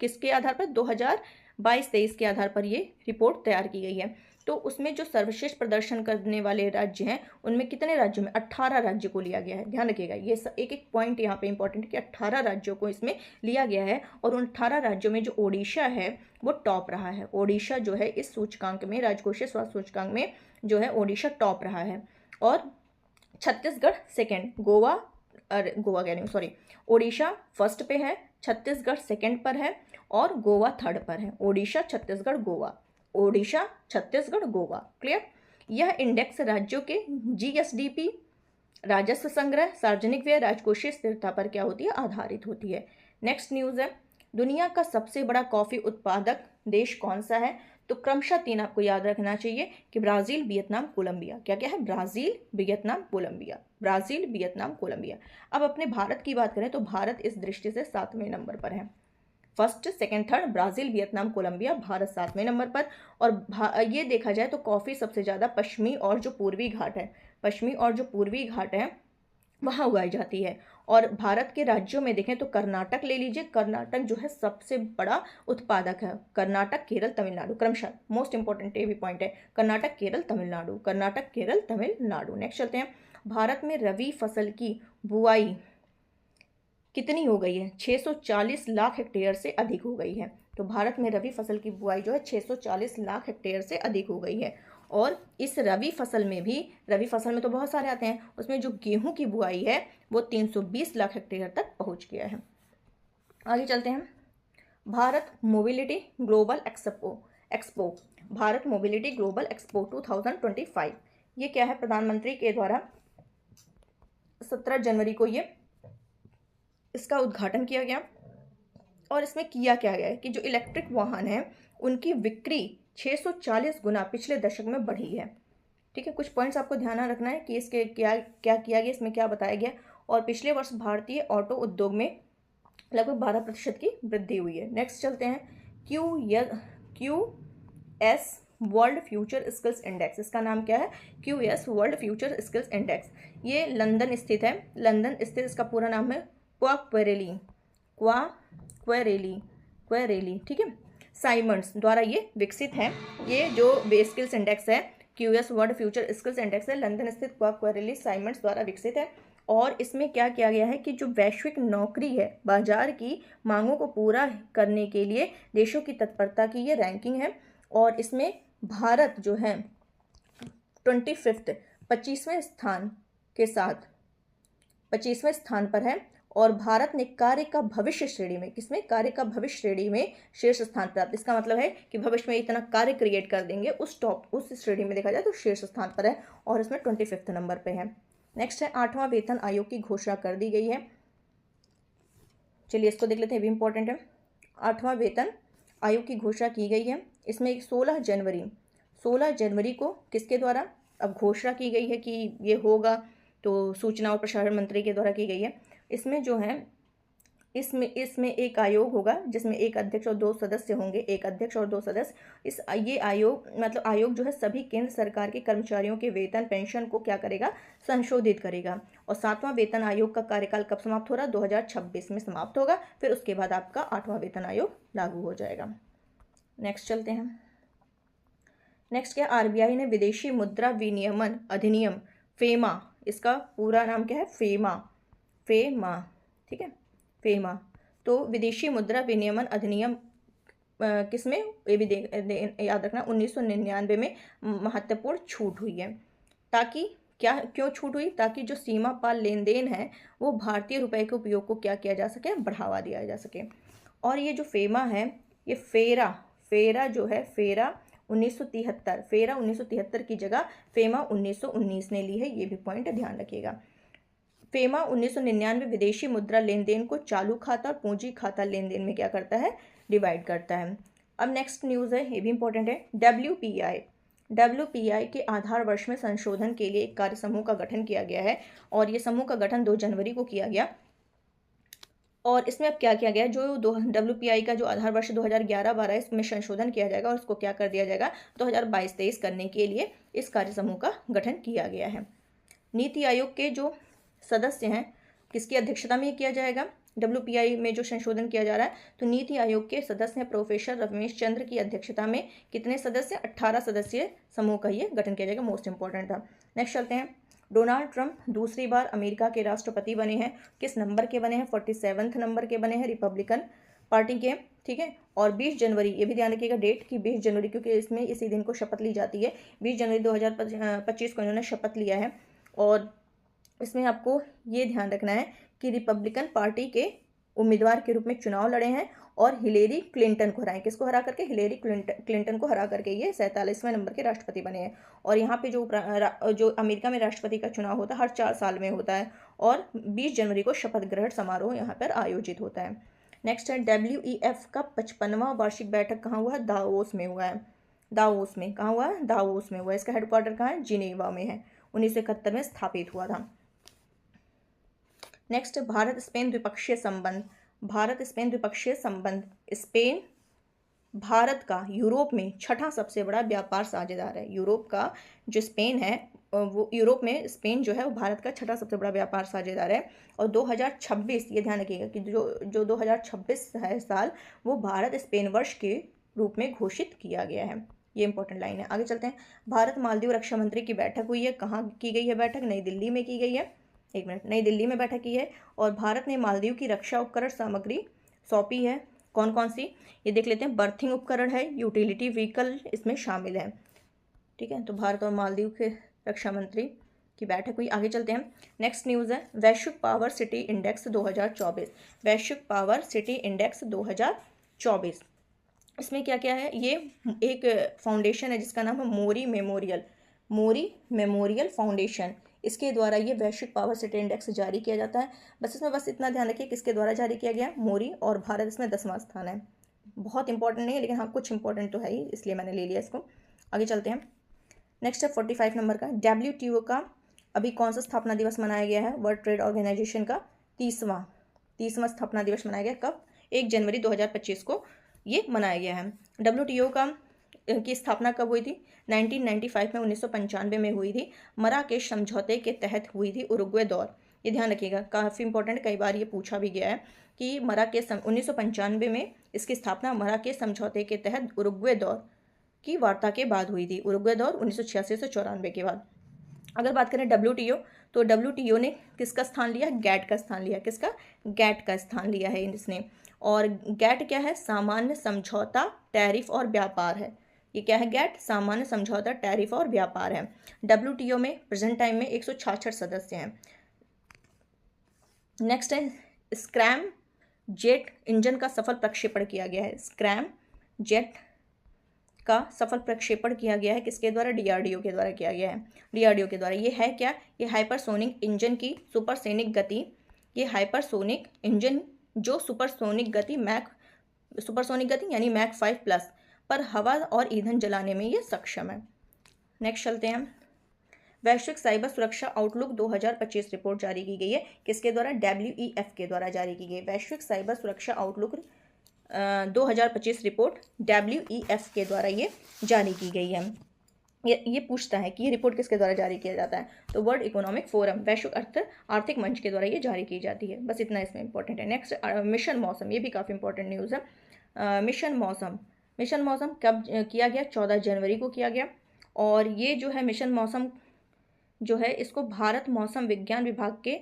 Speaker 1: किसके आधार पर, 2022-23 के आधार पर ये रिपोर्ट तैयार की गई है। तो उसमें जो सर्वश्रेष्ठ प्रदर्शन करने वाले राज्य हैं उनमें कितने राज्यों में, 18 राज्य को लिया गया है। ध्यान रखिएगा, ये एक एक पॉइंट यहाँ पे इंपॉर्टेंट है कि 18 राज्यों को इसमें लिया गया है और उन 18 राज्यों में जो ओडिशा है वो टॉप रहा है। ओडिशा जो है इस सूचकांक में, राजकोषीय स्वास्थ्य सूचकांक में जो है ओडिशा टॉप रहा है और छत्तीसगढ़ सेकेंड, ओडिशा फर्स्ट पे है, छत्तीसगढ़ सेकेंड पर है और गोवा थर्ड पर है। ओडिशा, छत्तीसगढ़, गोवा। क्लियर। यह इंडेक्स राज्यों के GSDP, राजस्व संग्रह, सार्वजनिक व्यय, राजकोषीय स्थिरता पर क्या होती है, आधारित होती है। नेक्स्ट न्यूज़ है, दुनिया का सबसे बड़ा कॉफी उत्पादक देश कौन सा है, तो क्रमशः 3 आपको याद रखना चाहिए कि ब्राज़ील, वियतनाम, कोलंबिया। क्या क्या है, ब्राज़ील, वियतनाम, कोलंबिया। अब अपने भारत की बात करें तो भारत इस दृष्टि से 7वें नंबर पर है। First, second, third, Brazil, Vietnam, Colombia, Bharat 7वें नंबर पर। और ये देखा जाए तो कॉफ़ी सबसे ज़्यादा पश्चिमी और जो पूर्वी घाट है वहाँ उगाई जाती है। और भारत के राज्यों में देखें तो कर्नाटक ले लीजिए, कर्नाटक जो है सबसे बड़ा उत्पादक है। कर्नाटक, केरल, तमिलनाडु क्रमशः, मोस्ट इंपॉर्टेंट ये भी पॉइंट है, कर्नाटक, केरल, तमिलनाडु, कर्नाटक, केरल, तमिलनाडु। नेक्स्ट चलते हैं, भारत में रबी फसल की बुआई कितनी हो गई है? 640 लाख हेक्टेयर से अधिक हो गई है। तो भारत में रबी फसल की बुआई जो है 640 लाख हेक्टेयर से अधिक हो गई है। और इस रबी फसल में भी, रबी फसल में तो बहुत सारे आते हैं, उसमें जो गेहूं की बुआई है वो 320 लाख हेक्टेयर तक पहुंच गया है। आगे चलते हैं, Bharat mobility global expo, Bharat mobility global expo 2025, ये क्या है? प्रधानमंत्री के द्वारा 17 जनवरी को ये इसका उद्घाटन किया गया। और इसमें किया क्या गया है कि जो इलेक्ट्रिक वाहन है उनकी बिक्री 640 गुना पिछले दशक में बढ़ी है। ठीक है, कुछ पॉइंट्स आपको ध्यान रखना है कि इसके क्या क्या किया गया, इसमें क्या बताया गया। और पिछले वर्ष भारतीय ऑटो उद्योग में लगभग 12% की वृद्धि हुई है। नेक्स्ट चलते हैं, QS world future skills index, इसका नाम क्या है? QS world future skills index. ये लंदन स्थित है, लंदन स्थित, इसका पूरा नाम है क्वेरेली, ठीक है, साइमंड्स द्वारा ये विकसित है। ये जो स्किल्स इंडेक्स है, QS world future skills index है, लंदन स्थित क्वेरेली साइमंड्स द्वारा विकसित है। और इसमें क्या किया गया है कि जो वैश्विक नौकरी है, बाजार की मांगों को पूरा करने के लिए देशों की तत्परता की ये रैंकिंग है। और इसमें भारत जो है 25वें स्थान के साथ 25वें स्थान पर है। और भारत ने कार्य का भविष्य श्रेणी में, किसमें? कार्य का भविष्य श्रेणी में शीर्ष स्थान प्राप्त। इसका मतलब है कि भविष्य में इतना कार्य क्रिएट कर देंगे, उस श्रेणी में देखा जाए तो शीर्ष स्थान पर है और इसमें 25वें नंबर पे है। नेक्स्ट है, 8वां वेतन आयोग की घोषणा कर दी गई है। चलिए इसको देख लेते हैं, भी इंपॉर्टेंट है। 8वां वेतन आयोग की घोषणा की गई है। इसमें 16 जनवरी को किसके द्वारा अब घोषणा की गई है कि ये होगा? तो सूचना और प्रसारण मंत्री के द्वारा की गई है। इसमें जो है, इसमें एक आयोग होगा जिसमें एक अध्यक्ष और 2 सदस्य होंगे, एक अध्यक्ष और 2 सदस्य। ये आयोग, मतलब आयोग जो है सभी केंद्र सरकार के कर्मचारियों के वेतन पेंशन को क्या करेगा? संशोधित करेगा। और 7वां वेतन आयोग का कार्यकाल कब समाप्त हो रहा है? 2026 में समाप्त होगा। फिर उसके बाद आपका 8वां वेतन आयोग लागू हो जाएगा। नेक्स्ट चलते हैं, नेक्स्ट क्या, RBI ने विदेशी मुद्रा विनियमन अधिनियम फेमा, इसका पूरा नाम क्या है? फेमा, ठीक है, फेमा। तो विदेशी मुद्रा विनियमन अधिनियम किसमें? ये भी याद रखना, 1999 में महत्वपूर्ण छूट हुई है। ताकि क्यों छूट हुई? ताकि जो सीमा पार लेन देन है वो भारतीय रुपए के उपयोग को क्या किया जा सके? बढ़ावा दिया जा सके। और ये जो फेमा है, ये फेरा जो है, फेरा 1973 की जगह फेमा 1919 ने ली है, ये भी पॉइंट ध्यान रखिएगा। फेमा 1999 विदेशी मुद्रा लेन देन को चालू खाता और पूंजी खाता लेन देन में क्या करता है? डिवाइड करता है। अब नेक्स्ट न्यूज़ है, ये भी इंपॉर्टेंट है। WPI के आधार वर्ष में संशोधन के लिए एक कार्य समूह का गठन किया गया है। और ये समूह का गठन 2 जनवरी को किया गया। और इसमें अब क्या किया गया? जो WPI का जो आधार वर्ष 2011-12 इसमें संशोधन किया जाएगा और इसको क्या कर दिया जाएगा? 2022-23 करने के लिए इस कार्य समूह का गठन किया गया है। नीति आयोग के जो सदस्य हैं, किसकी अध्यक्षता में ये किया जाएगा? WPI में जो संशोधन किया जा रहा है, तो नीति आयोग के सदस्य हैं प्रोफेसर रमेश चंद्र की अध्यक्षता में। कितने सदस्य? 18 सदस्यीय समूह का ये गठन किया जाएगा, मोस्ट इंपॉर्टेंट था। नेक्स्ट चलते हैं, डोनाल्ड ट्रंप दूसरी बार अमेरिका के राष्ट्रपति बने हैं। किस नंबर के बने हैं? 47वें नंबर के बने हैं, रिपब्लिकन पार्टी के, ठीक है। और 20 जनवरी, ये भी ध्यान रखिएगा डेट की 20 जनवरी, क्योंकि इसमें इसी दिन को शपथ ली जाती है। 20 जनवरी 2025 को इन्होंने शपथ लिया है। और इसमें आपको ये ध्यान रखना है कि रिपब्लिकन पार्टी के उम्मीदवार के रूप में चुनाव लड़े हैं और हिलेरी क्लिंटन को हराए। किसको हरा करके? हिलेरी क्लिंटन को हरा करके ये 47वें नंबर के राष्ट्रपति बने हैं। और यहाँ पे जो अमेरिका में राष्ट्रपति का चुनाव होता है हर 4 साल में होता है। और 20 जनवरी को शपथ ग्रहण समारोह यहाँ पर आयोजित होता है। नेक्स्ट है, WEF का 55वां वार्षिक बैठक कहाँ हुआ है? दावोस में हुआ है। दावोस में कहाँ हुआ है? दावोस में हुआ है। इसका हेडक्वार्टर कहाँ है? जिनेवा में है। 1971 में स्थापित हुआ था। नेक्स्ट, भारत स्पेन द्विपक्षीय संबंध। स्पेन भारत का यूरोप में 6ठा सबसे बड़ा व्यापार साझेदार है। यूरोप का जो स्पेन है वो यूरोप में स्पेन जो है वो भारत का छठा सबसे बड़ा व्यापार साझेदार है। और 2026, ये ध्यान रखिएगा कि जो 2026 है साल, वो भारत स्पेन वर्ष के रूप में घोषित किया गया है। ये इंपॉर्टेंट लाइन है। आगे चलते हैं। भारत मालदीव रक्षा मंत्री की बैठक हुई है। कहाँ की गई है बैठक? नई दिल्ली में की गई है। एक मिनट, नई दिल्ली में बैठक की है। और भारत ने मालदीव की रक्षा उपकरण सामग्री सौंपी है। कौन कौन सी, ये देख लेते हैं। बर्थिंग उपकरण है, यूटिलिटी व्हीकल इसमें शामिल है। ठीक है, तो भारत और मालदीव के रक्षा मंत्री की बैठक हुई। आगे चलते हैं। नेक्स्ट न्यूज़ है वैश्विक पावर सिटी इंडेक्स 2024। वैश्विक पावर सिटी इंडेक्स 2024, इसमें क्या क्या है? ये एक फाउंडेशन है जिसका नाम है मोरी मेमोरियल फाउंडेशन। इसके द्वारा ये वैश्विक पावर सिटी इंडेक्स जारी किया जाता है। बस इसमें बस इतना ध्यान रखिए किसके द्वारा जारी किया गया, मोरी, और भारत इसमें 10वां स्थान है। बहुत इंपॉर्टेंट नहीं है, लेकिन हाँ कुछ इंपॉर्टेंट तो है ही, इसलिए मैंने ले लिया इसको। आगे चलते हैं। नेक्स्ट है 45 नंबर का। WTO का अभी कौन सा स्थापना दिवस मनाया गया है? वर्ल्ड ट्रेड ऑर्गेनाइजेशन का 30वां स्थापना दिवस मनाया गया। कब? 1 जनवरी 2025 को ये मनाया गया है। WTO की स्थापना कब हुई थी? 1995 में, 1995 में हुई थी। मराकेश समझौते के तहत हुई थी। उरुग्वे दौर, ये ध्यान रखिएगा, काफ़ी इंपॉर्टेंट, कई बार ये पूछा भी गया है कि 1995 में इसकी स्थापना मराकेश समझौते के तहत उरुग्वे दौर की वार्ता के बाद हुई थी। उरुग्वे दौर 1986 से 94 के बाद। अगर बात करें WTO, तो WTO ने किसका स्थान लिया? गैट का स्थान लिया। किसका? गैट का स्थान लिया है इसने। और गैट क्या है? सामान्य समझौता, टैरिफ और व्यापार है। ये क्या है? गैट सामान्य समझौता, टैरिफ और व्यापार है। WTO में प्रेजेंट टाइम में 166 सदस्य हैं। नेक्स्ट है स्क्रैम जेट इंजन का सफल प्रक्षेपण किया गया है। स्क्रैम जेट का सफल प्रक्षेपण किया गया है। किसके द्वारा? DRDO के द्वारा किया गया है। DRDO के द्वारा। ये है क्या? ये हाइपरसोनिक इंजन की सुपरसोनिक गति, ये हाइपरसोनिक इंजन जो सुपरसोनिक गति यानी मैक 5+ पर हवा और ईंधन जलाने में ये सक्षम है। नेक्स्ट चलते हैं। वैश्विक साइबर सुरक्षा आउटलुक 2025 रिपोर्ट जारी की गई है। किसके द्वारा? WEF के द्वारा जारी की गई। वैश्विक साइबर सुरक्षा आउटलुक 2025 रिपोर्ट WEF के द्वारा ये जारी की गई है। ये पूछता है कि ये रिपोर्ट किसके द्वारा जारी किया जाता है? तो वर्ल्ड इकोनॉमिक फोरम, वैश्विक आर्थिक मंच के द्वारा ये जारी की जाती है। बस इतना इसमें इंपॉर्टेंट है। नेक्स्ट मिशन मौसम, ये भी काफ़ी इंपॉर्टेंट न्यूज़ है। मिशन मौसम कब किया गया? 14 जनवरी को किया गया। और ये जो है मिशन मौसम जो है, इसको भारत मौसम विज्ञान विभाग के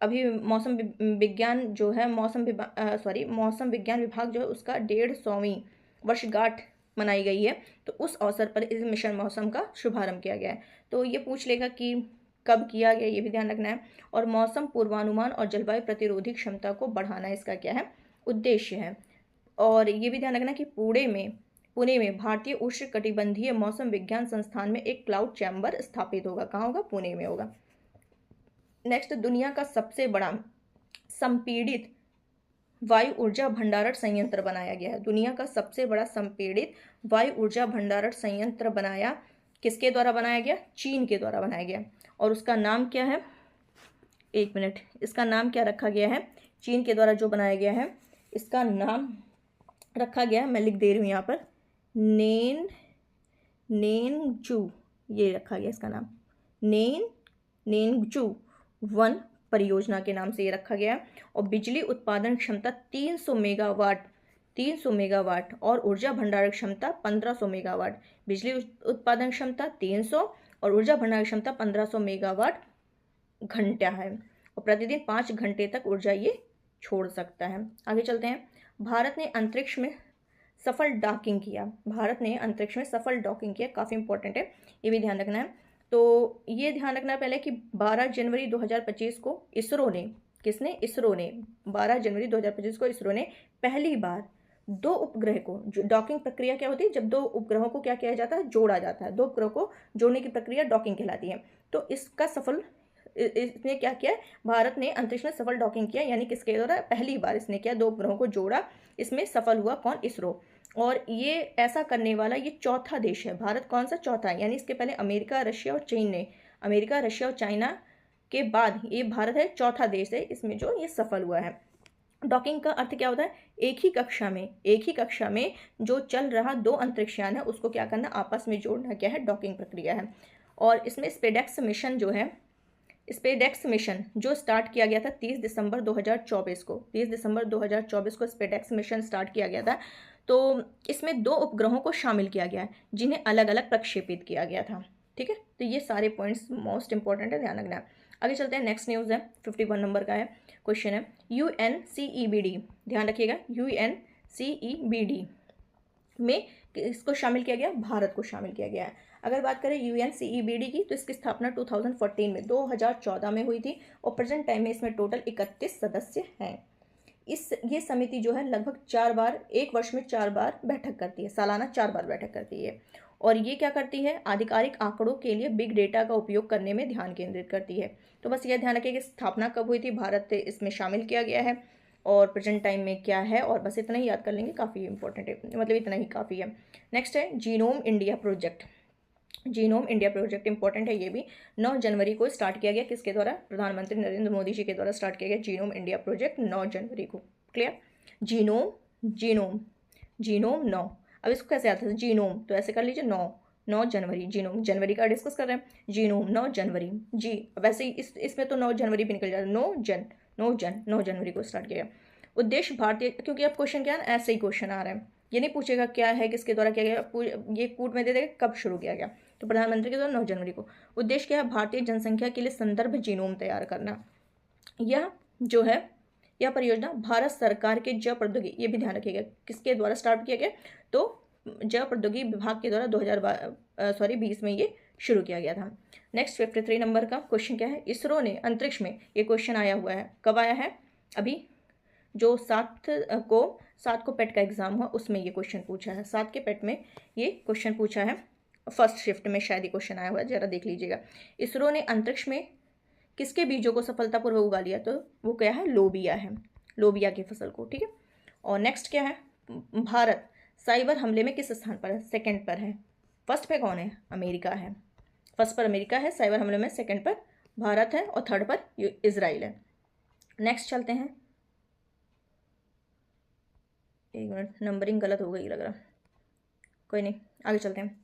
Speaker 1: अभी मौसम विज्ञान विभाग जो है उसका 150वीं वर्षगांठ मनाई गई है। तो उस अवसर पर इस मिशन मौसम का शुभारंभ किया गया है। तो ये पूछ लेगा कि कब किया गया, ये भी ध्यान रखना है। और मौसम पूर्वानुमान और जलवायु प्रतिरोधी क्षमता को बढ़ाना इसका क्या है? उद्देश्य है। और ये भी ध्यान रखना कि पुणे में भारतीय उष्णकटिबंधीय मौसम विज्ञान संस्थान में एक क्लाउड चैम्बर स्थापित होगा। कहाँ होगा? पुणे में होगा। नेक्स्ट, दुनिया का सबसे बड़ा संपीड़ित वायु ऊर्जा भंडारण संयंत्र बनाया गया है। दुनिया का सबसे बड़ा संपीड़ित वायु ऊर्जा भंडारण संयंत्र बनाया किसके द्वारा बनाया गया? चीन के द्वारा बनाया गया। और उसका नाम क्या है? एक मिनट, इसका नाम क्या रखा गया है? चीन के द्वारा जो बनाया गया है, इसका नाम रखा गया, मैं लिख दे रही हूँ यहाँ पर, नेनजू, ये रखा गया इसका नाम, नेनजू 1 परियोजना के नाम से ये रखा गया। और बिजली उत्पादन क्षमता 300 मेगावाट और ऊर्जा भंडारण क्षमता 1500 मेगावाट। बिजली उत्पादन क्षमता 300 और ऊर्जा भंडारण क्षमता 1500 मेगावाट घंटा है। और प्रतिदिन 5 घंटे तक ऊर्जा ये छोड़ सकता है। आगे चलते हैं। भारत ने अंतरिक्ष में सफल डॉकिंग किया। काफ़ी इंपॉर्टेंट है, ये भी ध्यान रखना है। तो ये ध्यान रखना पहले कि 12 जनवरी 2025 को इसरो ने 12 जनवरी 2025 को इसरो ने पहली बार 2 उपग्रह को, जो डॉकिंग प्रक्रिया क्या होती है? जब 2 उपग्रहों को क्या किया जाता है? जोड़ा जाता है। 2 उपग्रहों को जोड़ने की प्रक्रिया डॉकिंग कहलाती है। तो इसने क्या किया? भारत ने अंतरिक्ष में सफल डॉकिंग किया, यानी किसके द्वारा? पहली बार इसने किया, 2 उपग्रहों को जोड़ा। इसमें सफल हुआ कौन? इसरो। और ये ऐसा करने वाला ये चौथा देश है। भारत कौन सा? चौथा है। यानी इसके पहले अमेरिका, रशिया और चाइना के बाद ये भारत है, चौथा देश है इसमें जो ये सफल हुआ है। डॉकिंग का अर्थ क्या होता है? एक ही कक्षा में जो चल रहा 2 अंतरिक्षयान है उसको क्या करना? आपस में जोड़ना क्या है? डॉकिंग प्रक्रिया है। और इसमें स्पेडेक्स मिशन जो है, स्पेडेक्स मिशन जो स्टार्ट किया गया था 30 दिसंबर 2024 को, 30 दिसंबर 2024 को स्पेडेक्स मिशन स्टार्ट किया गया था। तो इसमें 2 उपग्रहों को शामिल किया गया है जिन्हें अलग अलग प्रक्षेपित किया गया था। ठीक है, तो ये सारे पॉइंट्स मोस्ट इंपॉर्टेंट है, ध्यान रखना है। आगे चलते हैं, नेक्स्ट न्यूज़ है, 51 नंबर का है क्वेश्चन है, UNCEBD, ध्यान रखिएगा, UNCEBD में इसको शामिल किया गया, भारत को शामिल किया गया है। अगर बात करें UNCEBD की, तो इसकी स्थापना 2014 में 2014 में हुई थी और प्रेजेंट टाइम में इसमें टोटल 31 सदस्य हैं। ये समिति जो है लगभग 4 बार, एक वर्ष में 4 बार बैठक करती है, सालाना 4 बार बैठक करती है। और ये क्या करती है, आधिकारिक आंकड़ों के लिए बिग डेटा का उपयोग करने में ध्यान केंद्रित करती है। तो बस यह ध्यान रखिए कि स्थापना कब हुई थी, भारत इसमें शामिल किया गया है और प्रेजेंट टाइम में क्या है, और बस इतना ही याद कर लेंगे, काफ़ी इंपॉर्टेंट है, मतलब इतना ही काफ़ी है। नेक्स्ट है genome India project. Genome India project important है, ये भी 9 जनवरी को स्टार्ट किया गया, किसके द्वारा, प्रधानमंत्री नरेंद्र मोदी जी के द्वारा स्टार्ट किया गया जीनोम इंडिया प्रोजेक्ट 9 जनवरी को। क्लियर, जीनोम जीनोम जीनोम 9, अब इसको कैसे आता है, जीनोम तो ऐसे कर लीजिए, 9 जनवरी, जीनोम जनवरी का डिस्कस कर रहे हैं, जीनोम 9 जनवरी जी, वैसे ही इसमें तो 9 जनवरी भी निकल जाता है, 9 जनवरी को स्टार्ट किया गया। उद्देश्य भारतीय, क्योंकि अब क्वेश्चन क्या है, ऐसे ही क्वेश्चन आ रहे हैं, ये नहीं पूछेगा क्या है, किसके द्वारा किया गया, ये कूट में दे देगा कब शुरू किया गया, तो प्रधानमंत्री के द्वारा 9 जनवरी को। उद्देश्य क्या है, भारतीय जनसंख्या के लिए संदर्भ जीनोम तैयार करना। यह जो है, यह परियोजना भारत सरकार के जैव प्रौद्योगिकी, ये भी ध्यान रखिएगा, किसके द्वारा स्टार्ट किया गया, तो जैव प्रौद्योगिकी विभाग के द्वारा 2020 में ये शुरू किया गया था। नेक्स्ट 53 नंबर का क्वेश्चन क्या है, इसरो ने अंतरिक्ष में, ये क्वेश्चन आया हुआ है, कब आया है, अभी जो 7 को पेट का एग्जाम हुआ उसमें ये क्वेश्चन पूछा है, 7 के पेट में ये क्वेश्चन पूछा है, फर्स्ट शिफ्ट में शायद ये क्वेश्चन आया हुआ है, जरा देख लीजिएगा। इसरो ने अंतरिक्ष में किसके बीजों को सफलतापूर्वक उगा लिया, तो वो क्या है, लोबिया है, लोबिया की फसल को। ठीक है, और नेक्स्ट क्या है, भारत साइबर हमले में किस स्थान पर है, सेकंड पर है, फर्स्ट पे कौन है, अमेरिका है, फर्स्ट पर अमेरिका है साइबर हमले में, सेकंड पर भारत है और थर्ड पर इजराइल है। नेक्स्ट चलते हैं, एक मिनट, नंबरिंग गलत हो गई लग रहा, कोई नहीं, आगे चलते हैं।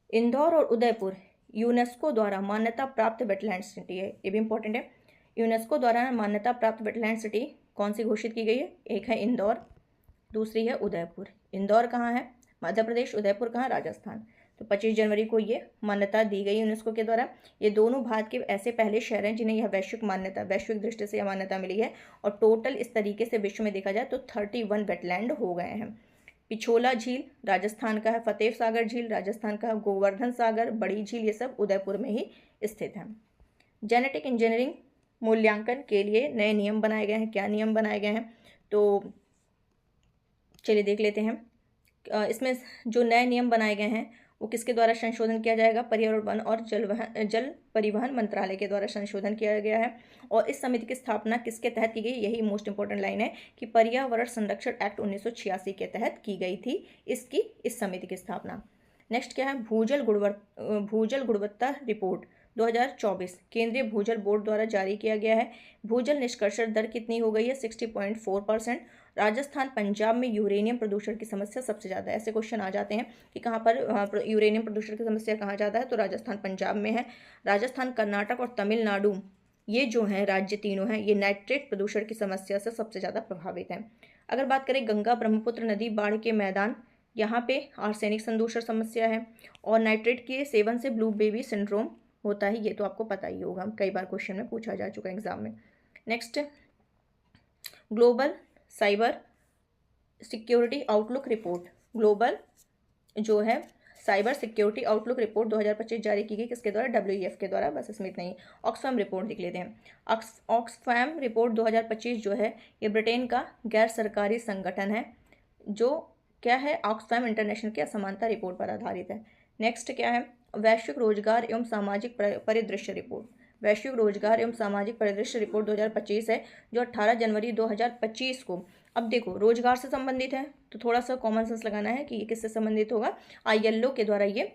Speaker 1: इंदौर और उदयपुर यूनेस्को द्वारा मान्यता प्राप्त वेटलैंड सिटी है, ये भी इंपॉर्टेंट है। यूनेस्को द्वारा मान्यता प्राप्त वेटलैंड सिटी कौन सी घोषित की गई है, एक है इंदौर, दूसरी है उदयपुर। इंदौर कहाँ है, मध्य प्रदेश, उदयपुर कहाँ, राजस्थान। तो 25 जनवरी को ये मान्यता दी गई यूनेस्को के द्वारा। ये दोनों भारत के ऐसे पहले शहर हैं जिन्हें यह वैश्विक दृष्टि से यह मान्यता मिली है, और टोटल इस तरीके से विश्व में देखा जाए तो 31 वेटलैंड हो गए हैं। पिछोला झील राजस्थान का है, फतेह सागर झील राजस्थान का है, गोवर्धन सागर, बड़ी झील, ये सब उदयपुर में ही स्थित हैं। जेनेटिक इंजीनियरिंग मूल्यांकन के लिए नए नियम बनाए गए हैं, क्या नियम बनाए गए हैं, तो चलिए देख लेते हैं। इसमें जो नए नियम बनाए गए हैं वो किसके द्वारा संशोधन किया जाएगा, पर्यावरण वन और जल परिवहन मंत्रालय के द्वारा संशोधन किया गया है। और इस समिति की स्थापना किसके तहत की गई, यही मोस्ट इंपॉर्टेंट लाइन है कि पर्यावरण संरक्षण एक्ट 1986 के तहत की गई थी इस समिति की स्थापना। नेक्स्ट क्या है, भूजल गुणवत्ता रिपोर्ट 2024 केंद्रीय भूजल बोर्ड द्वारा जारी किया गया है। भूजल निष्कर्षण दर कितनी हो गई है, 60.4%। राजस्थान पंजाब में यूरेनियम प्रदूषण की समस्या सबसे ज़्यादा है। ऐसे क्वेश्चन आ जाते हैं कि कहाँ पर यूरेनियम प्रदूषण की समस्या कहाँ ज़्यादा है, तो राजस्थान पंजाब में है। राजस्थान, कर्नाटक और तमिलनाडु, ये जो हैं राज्य तीनों हैं, ये नाइट्रेट प्रदूषण की समस्या से सबसे ज़्यादा प्रभावित हैं। अगर बात करें गंगा ब्रह्मपुत्र नदी बाढ़ के मैदान, यहाँ पे आर्सेनिक संदूषण समस्या है, और नाइट्रेट के सेवन से ब्लू बेबी सिंड्रोम होता है, ये तो आपको पता ही होगा, कई बार क्वेश्चन में पूछा जा चुका है एग्जाम में। Next, global cyber security outlook report, global जो है साइबर सिक्योरिटी आउटलुक रिपोर्ट 2025 जारी की गई, किसके द्वारा, WEF के द्वारा, बस इसमें इतना ही। ऑक्सफैम रिपोर्ट देख लेते हैं। ऑक्सफैम रिपोर्ट 2025 जो है ये ब्रिटेन का गैर सरकारी संगठन है, जो क्या है, ऑक्सफैम इंटरनेशनल की असमानता रिपोर्ट पर आधारित है। नेक्स्ट क्या है, वैश्विक रोजगार एवं सामाजिक परिदृश्य रिपोर्ट, वैश्विक रोजगार एवं सामाजिक परिदृश्य रिपोर्ट 2025 है, जो 18 जनवरी 2025 को, अब देखो रोजगार से संबंधित है तो थोड़ा सा कॉमन सेंस लगाना है कि ये किससे संबंधित होगा, ILO के द्वारा ये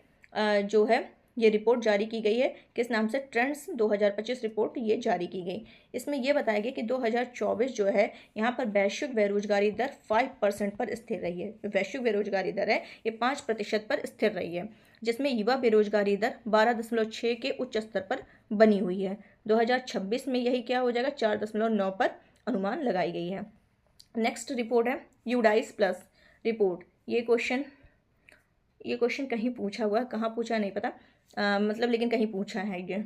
Speaker 1: जो है ये रिपोर्ट जारी की गई है। किस नाम से? ट्रेंड्स 2025 रिपोर्ट ये जारी की गई। इसमें यह बताया गया कि 2024 जो है यहाँ पर वैश्विक बेरोजगारी दर 5% पर स्थिर रही है। वैश्विक बेरोजगारी दर है ये 5% पर स्थिर रही है, जिसमें युवा बेरोजगारी दर 12.6 के उच्च स्तर पर बनी हुई है। 2026 में यही क्या हो जाएगा? 4.9 पर अनुमान लगाई गई है। नेक्स्ट रिपोर्ट है यूडाइस प्लस रिपोर्ट। ये क्वेश्चन कहीं पूछा हुआ है, कहाँ पूछा नहीं पता, मतलब लेकिन कहीं पूछा है, ये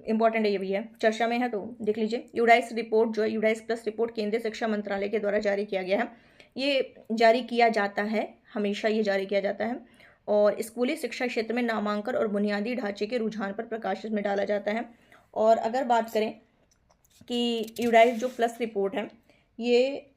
Speaker 1: इंपॉर्टेंट है, ये भी है, चर्चा में है, तो देख लीजिए। यूडाइस रिपोर्ट जो है, यूडाइस प्लस रिपोर्ट केंद्रीय शिक्षा मंत्रालय के द्वारा जारी किया गया है। ये जारी किया जाता है, हमेशा ये जारी किया जाता है, और स्कूली शिक्षा क्षेत्र में नामांकन और बुनियादी ढांचे के रुझान पर प्रकाश में डाला जाता है। और अगर बात करें कि यूडाइस जो प्लस रिपोर्ट है, ये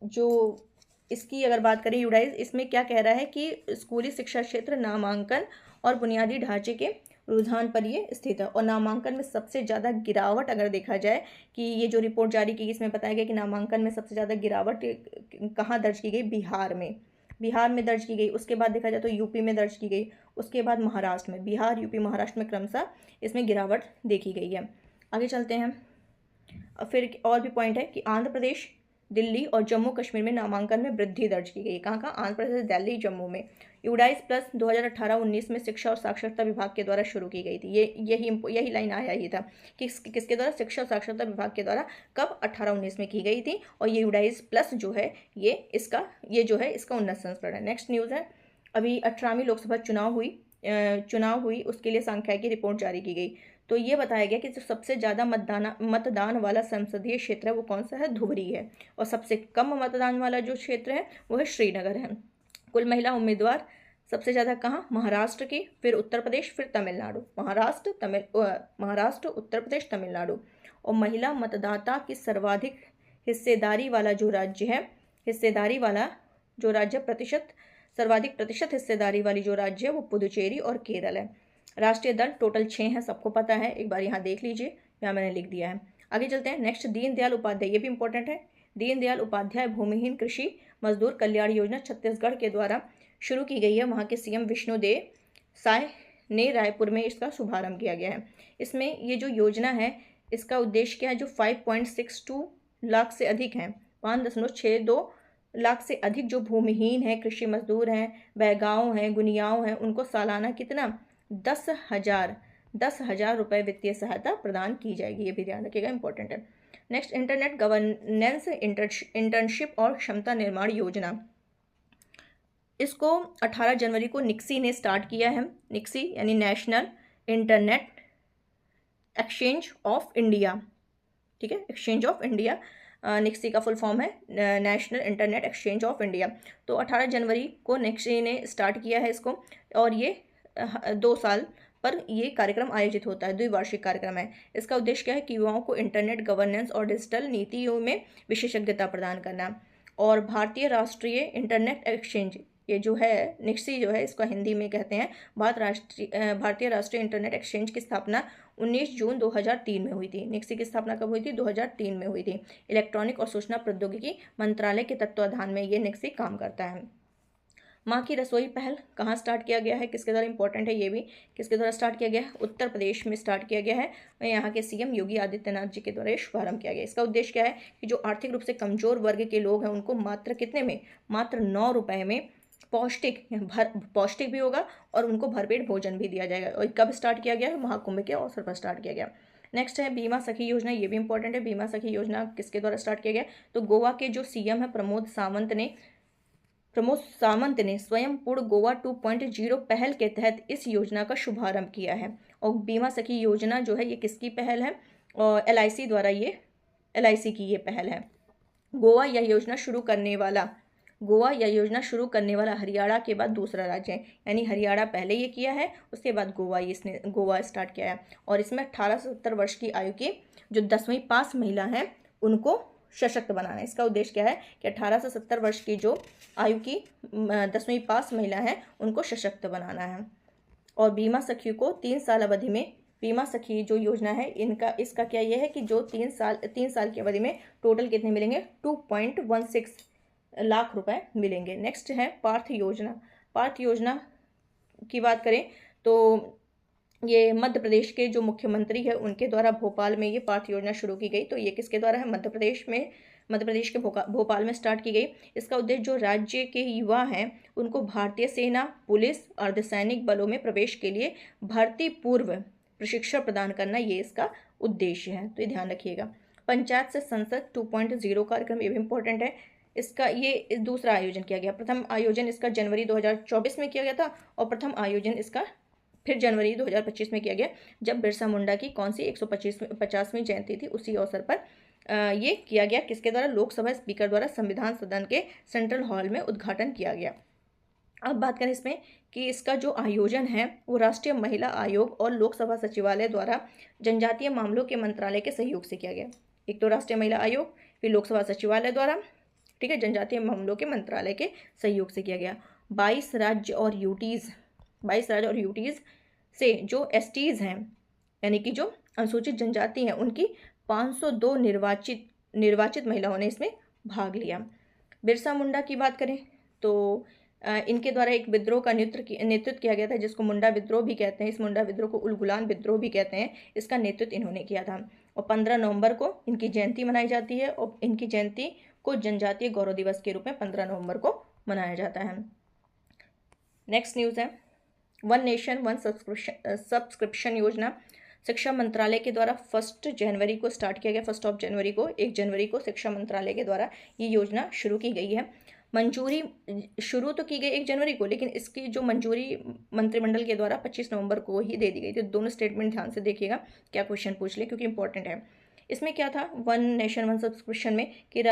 Speaker 1: जो इसकी अगर बात करें यूडाइस, इसमें क्या कह रहा है कि स्कूली शिक्षा क्षेत्र नामांकन और बुनियादी ढांचे के रुझान पर ये स्थित है। और नामांकन में सबसे ज़्यादा गिरावट अगर देखा जाए कि ये जो रिपोर्ट जारी की, इसमें बताया गया कि नामांकन में सबसे ज़्यादा गिरावट कहाँ दर्ज की गई? बिहार में दर्ज की गई। उसके बाद देखा जाए तो यूपी में दर्ज की गई। उसके बाद महाराष्ट्र में, बिहार, यूपी, महाराष्ट्र में क्रमशः इसमें गिरावट देखी गई है। आगे चलते हैं। फिर और भी पॉइंट है कि आंध्र प्रदेश, दिल्ली और जम्मू कश्मीर में नामांकन में वृद्धि दर्ज की गई। कहाँ? आंध्र प्रदेश, दिल्ली, जम्मू में। यूडाइस प्लस 2018-19 में शिक्षा और साक्षरता विभाग के द्वारा शुरू की गई थी। यही लाइन आया ही था कि किसके द्वारा? शिक्षा और साक्षरता विभाग के द्वारा। कब? 18-19 में की गई थी। और ये यूडाइस प्लस जो है ये इसका 19 संस्करण है। नेक्स्ट न्यूज़ है, अभी 18वीं लोकसभा चुनाव हुई, उसके लिए सांख्यिकी रिपोर्ट जारी की गई। तो ये बताया गया कि जो सबसे ज़्यादा मतदान वाला संसदीय क्षेत्र है वो कौन सा है? धुबरी है। और सबसे कम मतदान वाला जो क्षेत्र है वो है श्रीनगर है। कुल महिला उम्मीदवार सबसे ज़्यादा कहाँ? महाराष्ट्र की, फिर उत्तर प्रदेश, फिर तमिलनाडु। महाराष्ट्र, उत्तर प्रदेश, तमिलनाडु। और महिला मतदाता की सर्वाधिक हिस्सेदारी वाला जो राज्य है, सर्वाधिक प्रतिशत हिस्सेदारी वाली जो राज्य है वो पुदुचेरी और केरल है। राष्ट्रीय दल टोटल 6 हैं, सबको पता है, एक बार यहाँ देख लीजिए, यहाँ मैंने लिख दिया है। आगे चलते हैं। नेक्स्ट, दीनदयाल उपाध्याय, ये भी इंपॉर्टेंट है। दीनदयाल उपाध्याय भूमिहीन कृषि मजदूर कल्याण योजना छत्तीसगढ़ के द्वारा शुरू की गई है। वहाँ के सीएम विष्णुदेव साय ने रायपुर में इसका शुभारंभ किया गया है। इसमें ये जो योजना है इसका उद्देश्य क्या है? जो 5.62 लाख से अधिक हैं, 5.62 लाख से अधिक जो भूमिहीन है, कृषि मजदूर हैं, बैगांव हैं, गुनियाओं हैं, उनको सालाना कितना? 10,000 रुपये वित्तीय सहायता प्रदान की जाएगी। ये भी ध्यान रखिएगा, इंपॉर्टेंट है। नेक्स्ट, इंटरनेट गवर्नेंस इंटर्नशिप और क्षमता निर्माण योजना। इसको 18 जनवरी को निक्सी ने स्टार्ट किया है। निक्सी यानी national internet exchange of India, ठीक है, एक्सचेंज ऑफ इंडिया। निक्सी का फुल फॉर्म है national internet exchange of India. तो 18 जनवरी को निक्सी ने स्टार्ट किया है इसको, और ये 2 साल पर ये कार्यक्रम आयोजित होता है, द्विवार्षिक कार्यक्रम है। इसका उद्देश्य क्या है? कि युवाओं को इंटरनेट गवर्नेंस और डिजिटल नीतियों में विशेषज्ञता प्रदान करना। और भारतीय राष्ट्रीय इंटरनेट एक्सचेंज, ये जो है निक्सी जो है, इसको हिंदी में कहते हैं भारतीय राष्ट्रीय इंटरनेट एक्सचेंज की स्थापना 19 जून 2003 में हुई थी। निक्सी की स्थापना कब हुई थी? 2003 में हुई थी। इलेक्ट्रॉनिक और सूचना प्रौद्योगिकी मंत्रालय के तत्वाधान में ये निक्सी काम करता है। माँ की रसोई पहल कहाँ स्टार्ट किया गया है? किसके द्वारा? इंपॉर्टेंट है ये भी, किसके द्वारा स्टार्ट किया गया है? उत्तर प्रदेश में स्टार्ट किया गया है, और यहाँ के सीएम योगी आदित्यनाथ जी के द्वारा ये शुभारंभ किया गया। इसका उद्देश्य क्या है? कि जो आर्थिक रूप से कमजोर वर्ग के लोग हैं उनको मात्र कितने में? मात्र 9 रुपये में पौष्टिक भी होगा और उनको भरपेट भोजन भी दिया जाएगा। और कब स्टार्ट किया गया है? महाकुंभ के अवसर पर स्टार्ट किया गया। नेक्स्ट है बीमा सखी योजना, ये भी इंपॉर्टेंट है। बीमा सखी योजना किसके द्वारा स्टार्ट किया गया? तो गोवा के जो सीएम है प्रमोद सावंत ने स्वयं पूर्ण गोवा 2.0 पहल के तहत इस योजना का शुभारंभ किया है। और बीमा सखी योजना जो है ये किसकी पहल है? और LIC द्वारा LIC की ये पहल है। गोवा यह योजना शुरू करने वाला हरियाणा के बाद दूसरा राज्य है, यानी हरियाणा पहले ये किया है, उसके बाद गोवा स्टार्ट किया है। और इसमें 18 से 70 वर्ष की आयु की जो 10वीं पास महिला हैं उनको सशक्त बनाना है। इसका उद्देश्य क्या है? कि 18 से 70 वर्ष की जो आयु की 10वीं पास महिला हैं उनको सशक्त बनाना है। और बीमा सखी को 3 साल अवधि में, बीमा सखी जो योजना है इसका क्या ये है कि जो 3 साल की अवधि में टोटल कितने मिलेंगे? 2.16 लाख रुपए मिलेंगे। नेक्स्ट है पार्थ योजना। पार्थ योजना की बात करें तो ये मध्य प्रदेश के जो मुख्यमंत्री है उनके द्वारा भोपाल में ये पार्थ योजना शुरू की गई। तो ये किसके द्वारा है? मध्य प्रदेश के भोपाल में स्टार्ट की गई। इसका उद्देश्य जो राज्य के युवा हैं उनको भारतीय सेना, पुलिस, अर्धसैनिक बलों में प्रवेश के लिए भर्ती पूर्व प्रशिक्षण प्रदान करना, ये इसका उद्देश्य है। तो ये ध्यान रखिएगा। पंचायत से संसद 2.0 कार्यक्रम, ये भी इंपॉर्टेंट है। इसका ये दूसरा आयोजन किया गया। प्रथम आयोजन इसका जनवरी 2024 में किया गया था और प्रथम आयोजन इसका फिर जनवरी 2025 में किया गया, जब बिरसा मुंडा की कौन सी 150वीं जयंती थी, उसी अवसर पर ये किया गया। किसके द्वारा? लोकसभा स्पीकर द्वारा संविधान सदन के सेंट्रल हॉल में उद्घाटन किया गया। अब बात करें इसमें कि इसका जो आयोजन है वो राष्ट्रीय महिला आयोग और लोकसभा सचिवालय द्वारा जनजातीय मामलों के मंत्रालय के सहयोग से किया गया। एक तो राष्ट्रीय महिला आयोग, फिर लोकसभा सचिवालय द्वारा, ठीक है, जनजातीय मामलों के मंत्रालय के सहयोग से किया गया। 22 राज्य और यूटीज़ से जो एसटीज़ हैं, यानी कि जो अनुसूचित जनजाति हैं, उनकी 502 निर्वाचित महिलाओं ने इसमें भाग लिया। बिरसा मुंडा की बात करें तो इनके द्वारा एक विद्रोह का नेतृत्व किया गया था, जिसको मुंडा विद्रोह भी कहते हैं। इस मुंडा विद्रोह को उलगुलान विद्रोह भी कहते हैं। इसका नेतृत्व इन्होंने किया था और 15 नवंबर को इनकी जयंती मनाई जाती है और इनकी जयंती को जनजातीय गौरव दिवस के रूप में 15 नवंबर को मनाया जाता है। नेक्स्ट न्यूज़ है वन नेशन वन सब्सक्रिप्शन योजना। शिक्षा मंत्रालय के द्वारा 1 जनवरी को स्टार्ट किया गया। 1 जनवरी को 1 जनवरी को शिक्षा मंत्रालय के द्वारा ये योजना शुरू की गई है। मंजूरी शुरू तो की गई 1 जनवरी को, लेकिन इसकी जो मंजूरी मंत्रिमंडल के द्वारा 25 नवंबर को ही दे दी गई थी। दोनों स्टेटमेंट ध्यान से देखिएगा, क्या क्वेश्चन पूछ ले, क्योंकि इंपॉर्टेंट है। इसमें क्या था वन नेशन वन सब्सक्रिप्शन में कि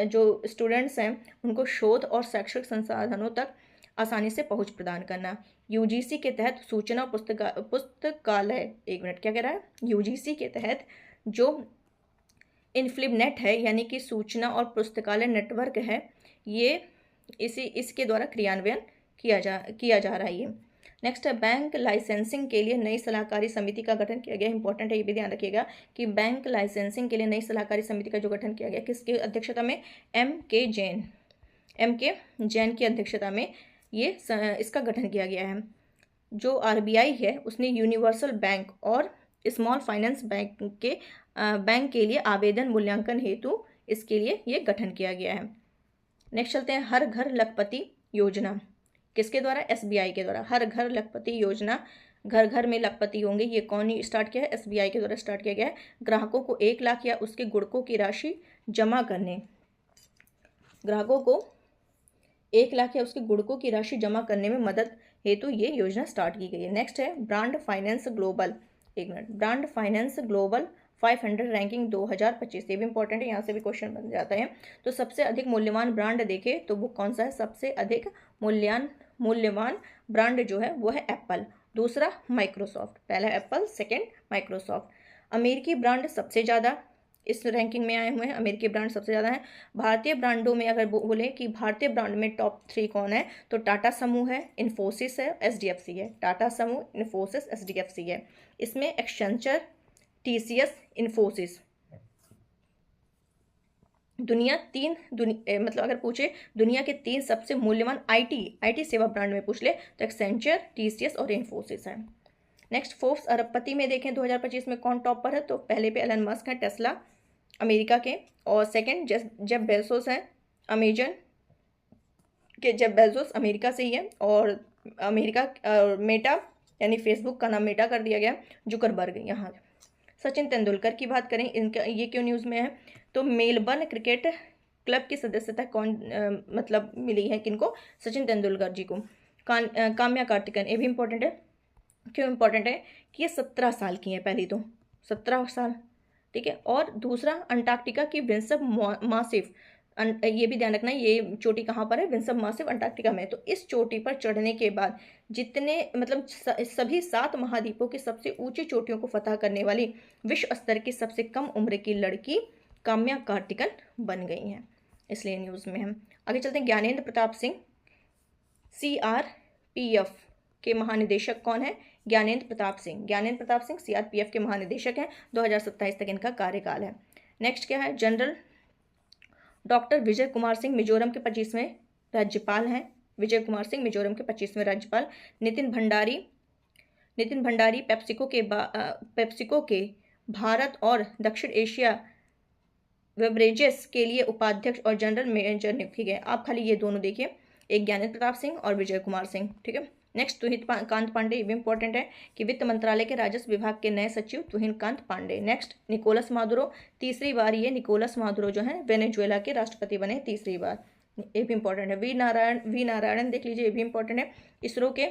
Speaker 1: जो स्टूडेंट्स हैं उनको शोध और शैक्षिक संसाधनों तक आसानी से पहुंच प्रदान करना। यूजीसी के तहत सूचना पुस्तकालय, एक मिनट, क्या कह रहा है? यूजीसी के तहत जो इन्फ्लिबनेट है, यानी कि सूचना और पुस्तकालय नेटवर्क है, ये इसके द्वारा क्रियान्वयन किया जा रहा है। नेक्स्ट है बैंक लाइसेंसिंग के लिए नई सलाहकारी समिति का गठन किया गया। इंपॉर्टेंट है, ये भी ध्यान रखिएगा कि बैंक लाइसेंसिंग के लिए नई सलाहकारी समिति का जो गठन किया गया, किसकी अध्यक्षता में? एम के जैन की अध्यक्षता में ये इसका गठन किया गया है। जो आरबीआई है उसने यूनिवर्सल बैंक और स्मॉल फाइनेंस बैंक के लिए आवेदन मूल्यांकन हेतु इसके लिए ये गठन किया गया है। नेक्स्ट चलते हैं हर घर लखपति योजना। किसके द्वारा? एसबीआई के द्वारा। हर घर लखपति योजना, घर घर में लखपति होंगे, ये कौन स्टार्ट किया है? एसबीआई के द्वारा स्टार्ट किया गया है। ग्राहकों को 1 लाख या उसके गुणकों की राशि जमा करने, ग्राहकों को 1 लाख या उसके गुणकों की राशि जमा करने में मदद हेतु ये योजना स्टार्ट की गई है। नेक्स्ट है ब्रांड फाइनेंस ग्लोबल, एक minute, brand finance global 500 ranking 2025, ये भी इंपॉर्टेंट है, यहाँ से भी क्वेश्चन बन जाता है। तो सबसे अधिक मूल्यवान ब्रांड देखे तो वो कौन सा है? सबसे अधिक मूल्यवान ब्रांड जो है वो है एप्पल, दूसरा माइक्रोसॉफ्ट, पहला एप्पल, सेकेंड माइक्रोसॉफ्ट। अमेरिकी ब्रांड सबसे ज़्यादा इस रैंकिंग में आए हुए हैं, अमेरिकी ब्रांड सबसे ज़्यादा हैं। भारतीय ब्रांडों में अगर बोले कि भारतीय ब्रांड में टॉप 3 कौन है, तो टाटा समूह है, इन्फोसिस है, एचडीएफसी है। टाटा समूह, इन्फोसिस, एचडीएफसी है। इसमें एक्सेंचर, टीसीएस, इन्फोसिस, मतलब अगर पूछे दुनिया के 3 सबसे मूल्यवान आईटी सेवा ब्रांड में पूछ ले तो एक्सेंचर, टीसीएस और इन्फोसिस है। नेक्स्ट फोर्ब्स अरबपति में देखें 2025 में कौन टॉप पर है, तो पहले पे एलन मस्क है, टेस्ला अमेरिका के, और सेकंड जेफ बेजोस हैं, अमेजन के जेफ बेजोस अमेरिका से ही है, और अमेरिका मेटा यानी फेसबुक का नाम मेटा कर दिया गया, जुकरबर्ग यहाँ। सचिन तेंदुलकर की बात करें, इनका ये क्यों न्यूज़ में है, तो मेलबर्न क्रिकेट क्लब की सदस्यता मतलब मिली है किनको? सचिन तेंदुलकर जी को। काम्या कार्तिकन, ये भी इंपॉर्टेंट है। क्यों इंपॉर्टेंट है कि ये 17 साल की हैं, पहली तो 17 साल, ठीक है। और दूसरा अंटार्कटिका की विंसम मासिव, ये भी ध्यान रखना ये चोटी कहाँ पर है? विंसम मासिव अंटार्कटिका में। तो इस चोटी पर चढ़ने के बाद जितने मतलब सभी 7 महाद्वीपों की सबसे ऊंची चोटियों को फतह करने वाली विश्व स्तर की सबसे कम उम्र की लड़की काम्या कार्तिकन बन गई हैं, इसलिए न्यूज़ में हम आगे चलते हैं। ज्ञानेंद्र प्रताप सिंह, सीआरपीएफ के महानिदेशक कौन है? ज्ञानेंद्र प्रताप सिंह सीआरपीएफ के महानिदेशक हैं, 2027 तक इनका कार्यकाल है। नेक्स्ट क्या है? जनरल डॉक्टर विजय कुमार सिंह मिजोरम के 25वें राज्यपाल हैं। विजय कुमार सिंह मिजोरम के 25वें राज्यपाल। नितिन भंडारी नितिन भंडारी पेप्सिको के भारत और दक्षिण एशिया बेवरेजेस के लिए उपाध्यक्ष और जनरल मैनेजर नियुक्त किए गए। आप खाली ये दोनों देखिए, एक ज्ञानेंद्र प्रताप सिंह और विजय कुमार सिंह, ठीक है। नेक्स्ट तुहिन कांत पांडे, ये भी इंपॉर्टेंट है कि वित्त मंत्रालय के राजस्व विभाग के नए सचिव Tuhin Kant Pandey. Next Nicolas Maduro, तीसरी बार ये निकोलस मादुरो जो है वेनेजुएला के राष्ट्रपति बने तीसरी बार, ये भी इंपॉर्टेंट है। वी नारायणन देख लीजिए, ये भी इंपॉर्टेंट है, इसरो के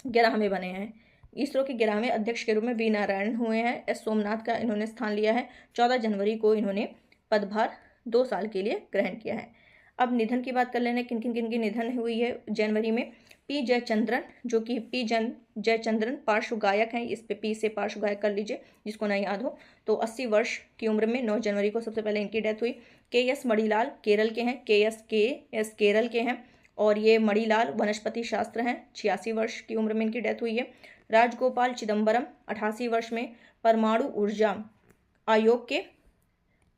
Speaker 1: 11वें बने हैं। इसरो के 11वें अध्यक्ष के रूप में वी नारायणन हुए हैं। एस सोमनाथ का इन्होंने स्थान लिया है। 14 जनवरी को इन्होंने पदभार 2 साल के लिए ग्रहण किया है। अब निधन की बात कर लेने, किन किन किन की निधन हुई है जनवरी में। पी जयचंद्रन, जो कि जयचंद्रन पार्श्व गायक हैं, इस पे पी से पार्श्व गायक कर लीजिए जिसको ना याद हो। तो 80 वर्ष की उम्र में 9 जनवरी को सबसे पहले इनकी डेथ हुई। KS मणिलाल केरल के हैं, KS केरल के हैं, और ये मणिलाल वनस्पति शास्त्र हैं। 86 वर्ष की उम्र में इनकी डेथ हुई है। राजगोपाल चिदम्बरम 88 वर्ष में परमाणु ऊर्जा आयोग के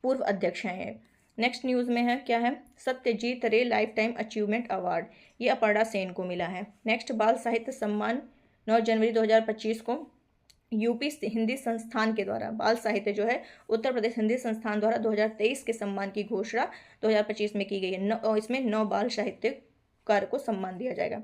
Speaker 1: पूर्व अध्यक्ष हैं ये। नेक्स्ट न्यूज़ में है क्या है, सत्यजीत रे लाइफ टाइम अचीवमेंट अवार्ड, ये अपर्णा सेन को मिला है। नेक्स्ट बाल साहित्य सम्मान 9 जनवरी 2025 को यूपी हिंदी संस्थान के द्वारा, बाल साहित्य जो है उत्तर प्रदेश हिंदी संस्थान द्वारा 2023 के सम्मान की घोषणा 2025 में की गई है। और इसमें 9 बाल साहित्यकार को सम्मान दिया जाएगा।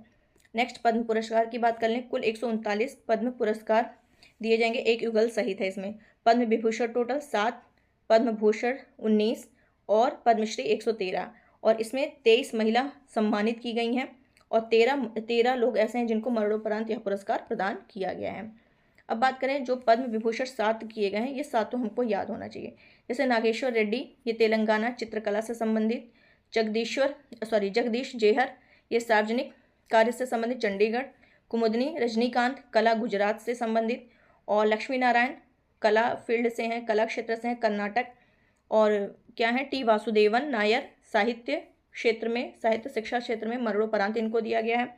Speaker 1: नेक्स्ट पद्म पुरस्कार की बात कर लें, कुल 139 पद्म पुरस्कार दिए जाएंगे, एक युगल सहित है इसमें। पद्म विभूषण टोटल 7, पद्म भूषण 19 और पद्मश्री 113, और इसमें 23 महिला सम्मानित की गई हैं और 13 लोग ऐसे हैं जिनको मरणोपरांत यह पुरस्कार प्रदान किया गया है। अब बात करें जो पद्म विभूषण 7 किए गए हैं, ये 7 तो हमको याद होना चाहिए। जैसे नागेश्वर रेड्डी, ये तेलंगाना चित्रकला से संबंधित। जगदीश जेहर, ये सार्वजनिक कार्य से संबंधित चंडीगढ़। कुमुदनी रजनीकांत, कला गुजरात से संबंधित। और लक्ष्मी नारायण कला फील्ड से हैं, कला क्षेत्र से हैं, कर्नाटक। और क्या है, टी वासुदेवन नायर, साहित्य क्षेत्र में, साहित्य शिक्षा क्षेत्र में मरणोपरांत इनको दिया गया है।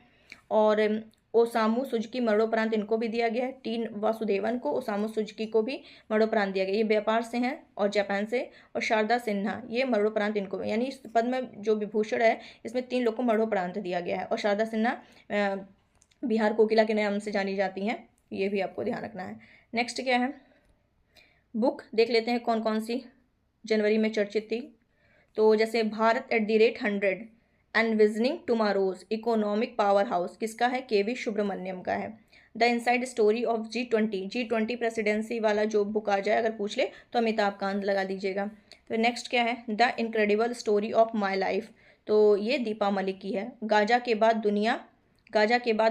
Speaker 1: और ओसामू सुजुकी मरणोपरांत इनको भी दिया गया है। टी वासुदेवन को, ओसामू सुजुकी को भी मरणोपरांत दिया गया। ये व्यापार से हैं और जापान से। और शारदा सिन्हा, ये मरणोपरांत इनको, यानी इस पद में जो विभूषण है इसमें 3 लोग को मरणोपरांत दिया गया है। और शारदा सिन्हा बिहार कोकिला के नाम से जानी जाती हैं, ये भी आपको ध्यान रखना है। नेक्स्ट क्या है, बुक देख लेते हैं कौन कौन सी जनवरी में चर्चित थी। तो जैसे Bharat @100 envisioning tomorrow's economic power house, किसका है, KV सुब्रमण्यम का है। The inside story of G20 presidency वाला जो बुक आ जाए अगर पूछ ले तो अमिताभ कांत लगा दीजिएगा। तो नेक्स्ट क्या है, the incredible story of my life, तो ये दीपा मलिक की है। गाजा के बाद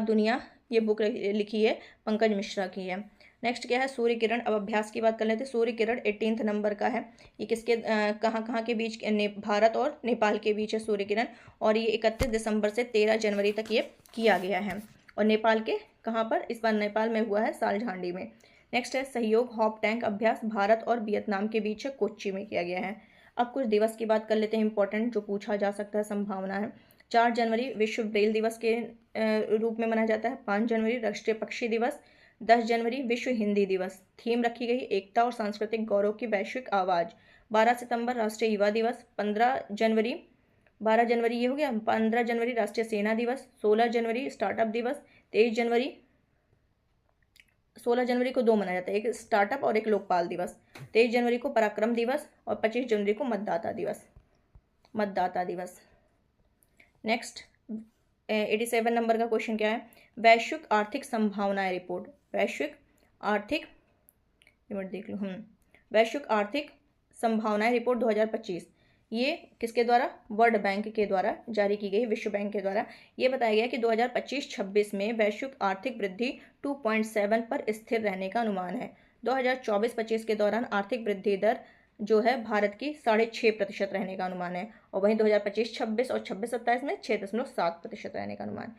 Speaker 1: दुनिया ये बुक लिखी है, पंकज मिश्रा की है। नेक्स्ट क्या है, सूर्य किरण। अब अभ्यास की बात कर लेते हैं। सूर्य किरण 18 नंबर का है। ये किसके कहाँ के बीच, भारत और नेपाल के बीच है सूर्य किरण। और ये 31 दिसंबर से 13 जनवरी तक ये किया गया है। और नेपाल के कहाँ पर, इस बार नेपाल में हुआ है, सालझांडी में। नेक्स्ट है सहयोग हॉप टैंक अभ्यास, भारत और वियतनाम के बीच है, कोच्चि में किया गया है। अब कुछ दिवस की बात कर लेते हैं इंपॉर्टेंट, जो पूछा जा सकता है, संभावना है। 4 जनवरी विश्व ब्रेल दिवस के रूप में मनाया जाता है। 5 जनवरी राष्ट्रीय पक्षी दिवस। 10 जनवरी विश्व हिंदी दिवस। थीम रखी गई एकता और सांस्कृतिक गौरव की वैश्विक आवाज़। 12 सितंबर राष्ट्रीय युवा दिवस। 12 जनवरी ये हो गया। 15 जनवरी राष्ट्रीय सेना दिवस। 16 जनवरी स्टार्टअप दिवस। 16 जनवरी को 2 मनाया जाता है, एक स्टार्टअप और एक लोकपाल दिवस। 23 जनवरी को पराक्रम दिवस और 25 जनवरी को मतदाता दिवस। नेक्स्ट 87 नंबर का क्वेश्चन क्या है, वैश्विक आर्थिक संभावनाएं रिपोर्ट। वैश्विक आर्थिक संभावनाएं रिपोर्ट 2025, ये किसके द्वारा, वर्ल्ड बैंक के द्वारा जारी की गई, विश्व बैंक के द्वारा। ये बताया गया कि 2025-26 में वैश्विक आर्थिक वृद्धि 2.7 पर स्थिर रहने का अनुमान है। 2024-25 के दौरान आर्थिक वृद्धि दर जो है भारत की 6.5% रहने का अनुमान है। और वहीं 2025-26 और 26-27 में 6.7% रहने का अनुमान।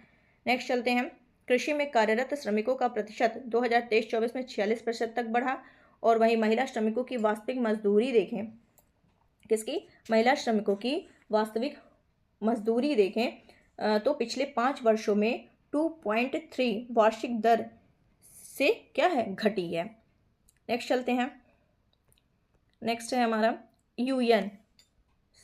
Speaker 1: नेक्स्ट चलते हैं, कृषि में कार्यरत श्रमिकों का प्रतिशत 2023-24 में 46% तक बढ़ा। और वहीं महिला श्रमिकों की वास्तविक मजदूरी देखें, किसकी, महिला श्रमिकों की वास्तविक मजदूरी देखें तो पिछले 5 वर्षों में 2.3 वार्षिक दर से क्या है, घटी है। नेक्स्ट चलते हैं, नेक्स्ट है हमारा UN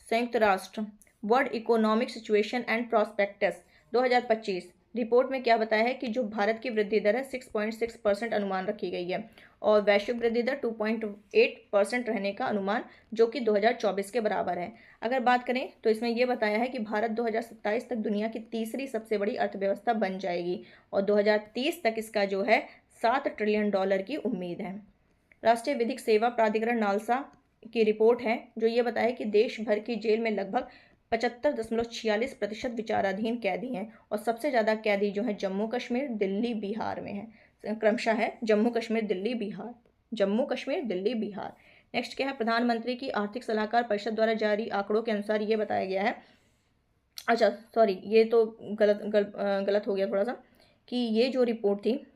Speaker 1: संयुक्त राष्ट्र world economic situation and prospectus 2025, report में क्या बताया है कि जो भारत की वृद्धि दर है 6.6% अनुमान रखी गई है और वैश्विक वृद्धि दर 2.8% रहने का अनुमान, जो कि 2024 के बराबर है। अगर बात करें तो इसमें यह बताया है कि भारत 2027 तक दुनिया की तीसरी सबसे बड़ी अर्थव्यवस्था बन जाएगी और 2030 तक इसका जो है $7 ट्रिलियन की उम्मीद है। राष्ट्रीय विधिक सेवा प्राधिकरण नालसा की रिपोर्ट है जो ये बताया कि देश भर की जेल में लगभग 75.46% विचाराधीन कैदी हैं और सबसे ज़्यादा कैदी जो है जम्मू कश्मीर, दिल्ली, बिहार में है। क्रमशः है जम्मू कश्मीर, दिल्ली, बिहार, जम्मू कश्मीर, दिल्ली, बिहार। नेक्स्ट क्या है, प्रधानमंत्री की आर्थिक सलाहकार परिषद द्वारा जारी आंकड़ों के अनुसार ये बताया गया है, अच्छा सॉरी ये तो गलत हो गया थोड़ा सा, कि ये जो रिपोर्ट थी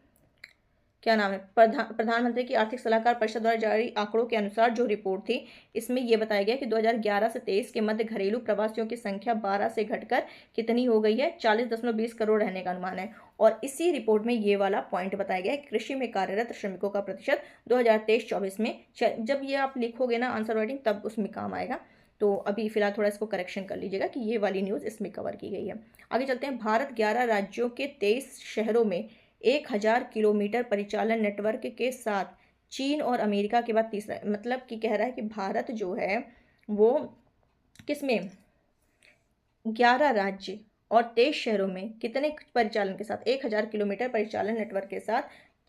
Speaker 1: क्या नाम है, प्रधानमंत्री की आर्थिक सलाहकार परिषद द्वारा जारी आंकड़ों के अनुसार जो रिपोर्ट थी इसमें यह बताया गया कि 2011 से 23 के मध्य घरेलू प्रवासियों की संख्या 12 से घटकर कितनी हो गई है, 40.20 करोड़ रहने का अनुमान है। और इसी रिपोर्ट में ये वाला पॉइंट बताया गया है, कृषि में कार्यरत श्रमिकों का प्रतिशत 2023-24 में, जब ये आप लिखोगे ना आंसर राइटिंग तब उसमें काम आएगा। तो अभी फिलहाल थोड़ा इसको करेक्शन कर लीजिएगा कि ये वाली न्यूज़ इसमें कवर की गई है। आगे चलते हैं, भारत 11 राज्यों के 23 शहरों में 1000 किलोमीटर परिचालन नेटवर्क के साथ चीन और अमेरिका के बाद तीसरा, मतलब कि कह रहा है कि भारत जो है वो किसमें 11 राज्य और 23 शहरों में कितने परिचालन के साथ 1000 किलोमीटर परिचालन नेटवर्क के साथ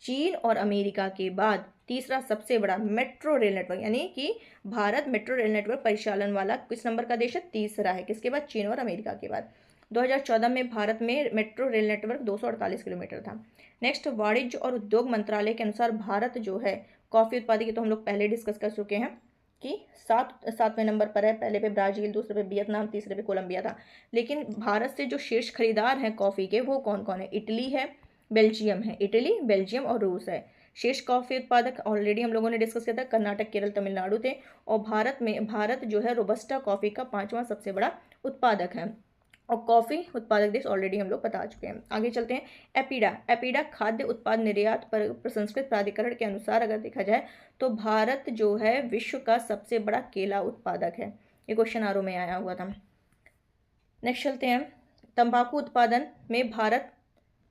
Speaker 1: चीन और अमेरिका के बाद तीसरा सबसे बड़ा मेट्रो रेल नेटवर्क, यानी कि भारत मेट्रो रेल नेटवर्क परिचालन वाला किस नंबर का देश है, तीसरा है, किसके बाद, चीन और अमेरिका के बाद। 2014 में भारत में मेट्रो रेल नेटवर्क 248 किलोमीटर था। नेक्स्ट, वाणिज्य और उद्योग मंत्रालय के अनुसार भारत जो है कॉफ़ी उत्पादक की तो हम लोग पहले डिस्कस कर चुके हैं कि सातवें नंबर पर है, पहले पे ब्राज़ील, दूसरे पे वियतनाम, तीसरे पे कोलंबिया था। लेकिन भारत से जो शीर्ष खरीदार हैं कॉफ़ी के वो कौन कौन है, इटली है, बेल्जियम है, इटली, बेल्जियम और रूस है। शीर्ष कॉफ़ी उत्पादक ऑलरेडी हम लोगों ने डिस्कस किया था, कर्नाटक, केरल, तमिलनाडु थे। और भारत जो है रोबस्टा कॉफ़ी का 5वां सबसे बड़ा उत्पादक है और कॉफ़ी उत्पादक देश ऑलरेडी हम लोग बता चुके हैं। आगे चलते हैं, एपीडा खाद्य उत्पाद निर्यात पर प्रसंस्कृत प्राधिकरण के अनुसार अगर देखा जाए तो भारत जो है विश्व का सबसे बड़ा केला उत्पादक है। ये क्वेश्चन आरओ में आया हुआ था। नेक्स्ट चलते हैं, तंबाकू उत्पादन में भारत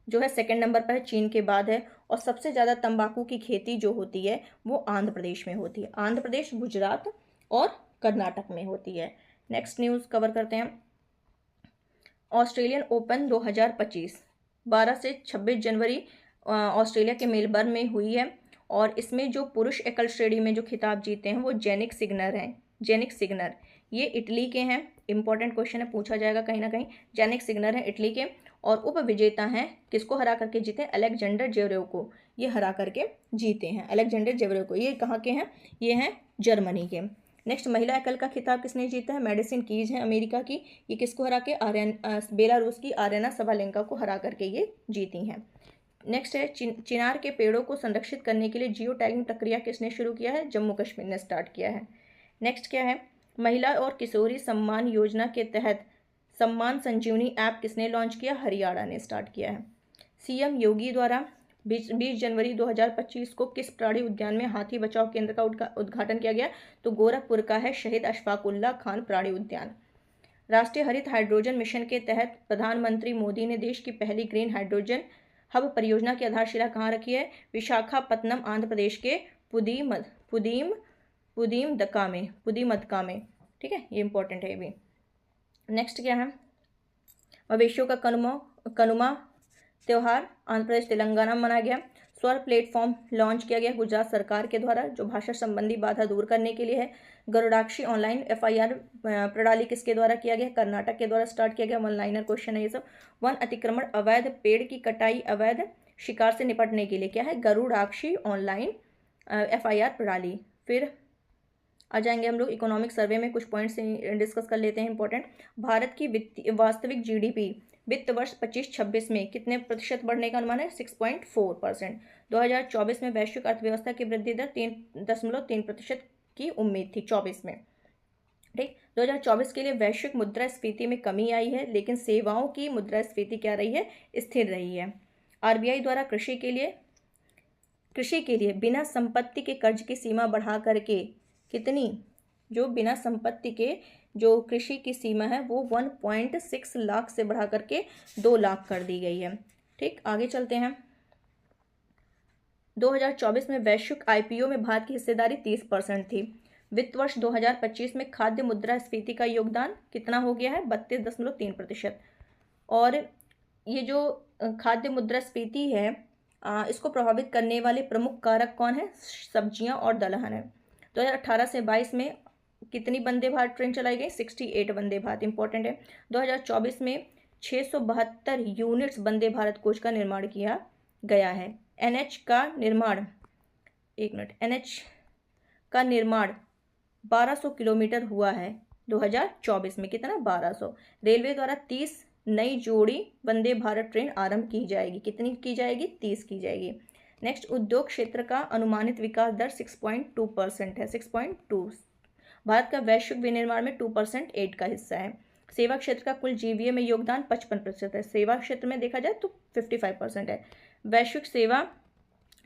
Speaker 1: जो है सेकंड नंबर पर है, चीन के बाद है। और सबसे ज़्यादा तंबाकू की खेती जो होती है वो आंध्र प्रदेश में होती है, आंध्र प्रदेश, गुजरात और कर्नाटक में होती है। नेक्स्ट न्यूज़ कवर करते हैं, ऑस्ट्रेलियन ओपन 2025 12 से 26 जनवरी ऑस्ट्रेलिया के मेलबर्न में हुई है और इसमें जो पुरुष एकल श्रेणी में जो खिताब जीते हैं वो जेनिक सिग्नर हैं। जेनिक सिग्नर ये इटली के हैं, इंपॉर्टेंट क्वेश्चन है, पूछा जाएगा कहीं ना कहीं। जेनिक सिग्नर हैं इटली के और उपविजेता हैं, किसको हरा करके जीते हैं, अलेक्जेंडर जेवरेव को ये हरा करके जीते हैं, अलेक्जेंडर जेवरेव को। ये कहाँ के हैं, ये हैं जर्मनी के। नेक्स्ट, महिला एकल का खिताब किसने जीता है, मेडिसिन कीज है अमेरिका की, ये किसको हरा के, बेलारूस की आर्यना सबालेंका को हरा करके ये जीती हैं। नेक्स्ट है, चिनार के पेड़ों को संरक्षित करने के लिए जियो टैगिंग प्रक्रिया किसने शुरू किया है, जम्मू कश्मीर ने स्टार्ट किया है। नेक्स्ट क्या है, महिला और किशोरी सम्मान योजना के तहत सम्मान संजीवनी ऐप किसने लॉन्च किया, हरियाणा ने स्टार्ट किया है। सीएम योगी द्वारा 20 जनवरी 2025 को किस प्राणी उद्यान में हाथी बचाव केंद्र का उद्घाटन किया गया, तो गोरखपुर का है शहीद अशफाकुल्ला खान प्राणी उद्यान। राष्ट्रीय हरित हाइड्रोजन मिशन के तहत प्रधानमंत्री मोदी ने देश की पहली ग्रीन हाइड्रोजन हब परियोजना की आधारशिला कहाँ रखी है, विशाखापत्तनम, आंध्र प्रदेश के पुदीमदका में। ठीक है, ये इंपॉर्टेंट है ये भी। नेक्स्ट क्या है, मवेशियों का कनुमा त्यौहार आंध्र प्रदेश, तेलंगाना में मनाया गया। स्वर प्लेटफॉर्म लॉन्च किया गया गुजरात सरकार के द्वारा जो भाषा संबंधी बाधा दूर करने के लिए है। गरुड़ाक्षी ऑनलाइन एफआईआर प्रणाली किसके द्वारा किया गया, कर्नाटक के द्वारा स्टार्ट किया गया। वन लाइनर क्वेश्चन है ये सब। वन अतिक्रमण, अवैध पेड़ की कटाई, अवैध शिकार से निपटने के लिए क्या है, गरुड़ाक्षी ऑनलाइन एफआईआर प्रणाली। फिर आ जाएंगे हम लोग इकोनॉमिक सर्वे में, कुछ पॉइंट्स डिस्कस कर लेते हैं इंपॉर्टेंट। भारत की वास्तविक जीडीपी वित्त वर्ष 25-26 में कितने प्रतिशत बढ़ने का अनुमान है, 6.4%। 2024 में वैश्विक अर्थव्यवस्था की वृद्धि दर 3.3% की उम्मीद थी 24 में। ठीक, 2024 के लिए वैश्विक मुद्रास्फीति में कमी आई है लेकिन सेवाओं की मुद्रास्फीति क्या रही है, स्थिर रही है। आरबीआई द्वारा कृषि के लिए बिना संपत्ति के कर्ज की सीमा बढ़ा करके कितनी, जो बिना संपत्ति के जो कृषि की सीमा है वो 1.6 लाख से बढ़ा करके 2 लाख कर दी गई है। ठीक, आगे चलते हैं। 2024 में वैश्विक आईपीओ में भारत की हिस्सेदारी 30% थी। वित्त वर्ष 2025 में खाद्य मुद्रास्फीति का योगदान कितना हो गया है? 32.3%। और ये जो खाद्य मुद्रास्फीति है, इसको प्रभावित करने वाले प्रमुख कारक कौन है? सब्जियां और दलहन है। 2018 से 22 में कितनी वंदे भारत ट्रेन चलाई गई? 68 वंदे भारत, इंपॉर्टेंट है। 2024 में 672 यूनिट्स वंदे भारत कोच का निर्माण किया गया है। एनएच का निर्माण 1200 किलोमीटर हुआ है 2024 में। कितना? 1200। रेलवे द्वारा 30 नई जोड़ी वंदे भारत ट्रेन आरंभ की जाएगी। कितनी की जाएगी? 30 की जाएगी। नेक्स्ट, उद्योग क्षेत्र का अनुमानित विकास दर 6.2% है। 6.2। भारत का वैश्विक विनिर्माण में 2% एड का हिस्सा है। सेवा क्षेत्र का कुल जीवीए में योगदान 55% है। सेवा क्षेत्र में देखा जाए तो 55% है। वैश्विक सेवा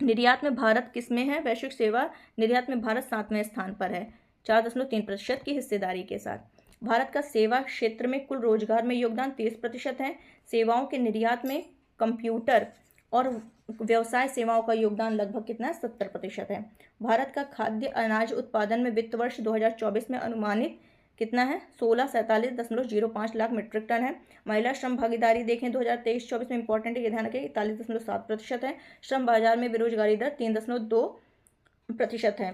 Speaker 1: निर्यात में भारत किस में है? वैश्विक सेवा निर्यात में भारत 7वें स्थान पर है 4.3% की हिस्सेदारी के साथ। भारत का सेवा क्षेत्र में कुल रोजगार में योगदान 30% है। सेवाओं के निर्यात में कंप्यूटर और व्यवसाय सेवाओं का योगदान लगभग कितना है? 70% है। भारत का खाद्य अनाज उत्पादन में वित्त वर्ष 2024 में अनुमानित कितना है? 1647.05 लाख मीट्रिक टन है। महिला श्रम भागीदारी देखें 2023-24 में, इंपॉर्टेंट है, ये ध्यान रखें, 41.7% है। श्रम बाजार में बेरोजगारी दर 3.2% है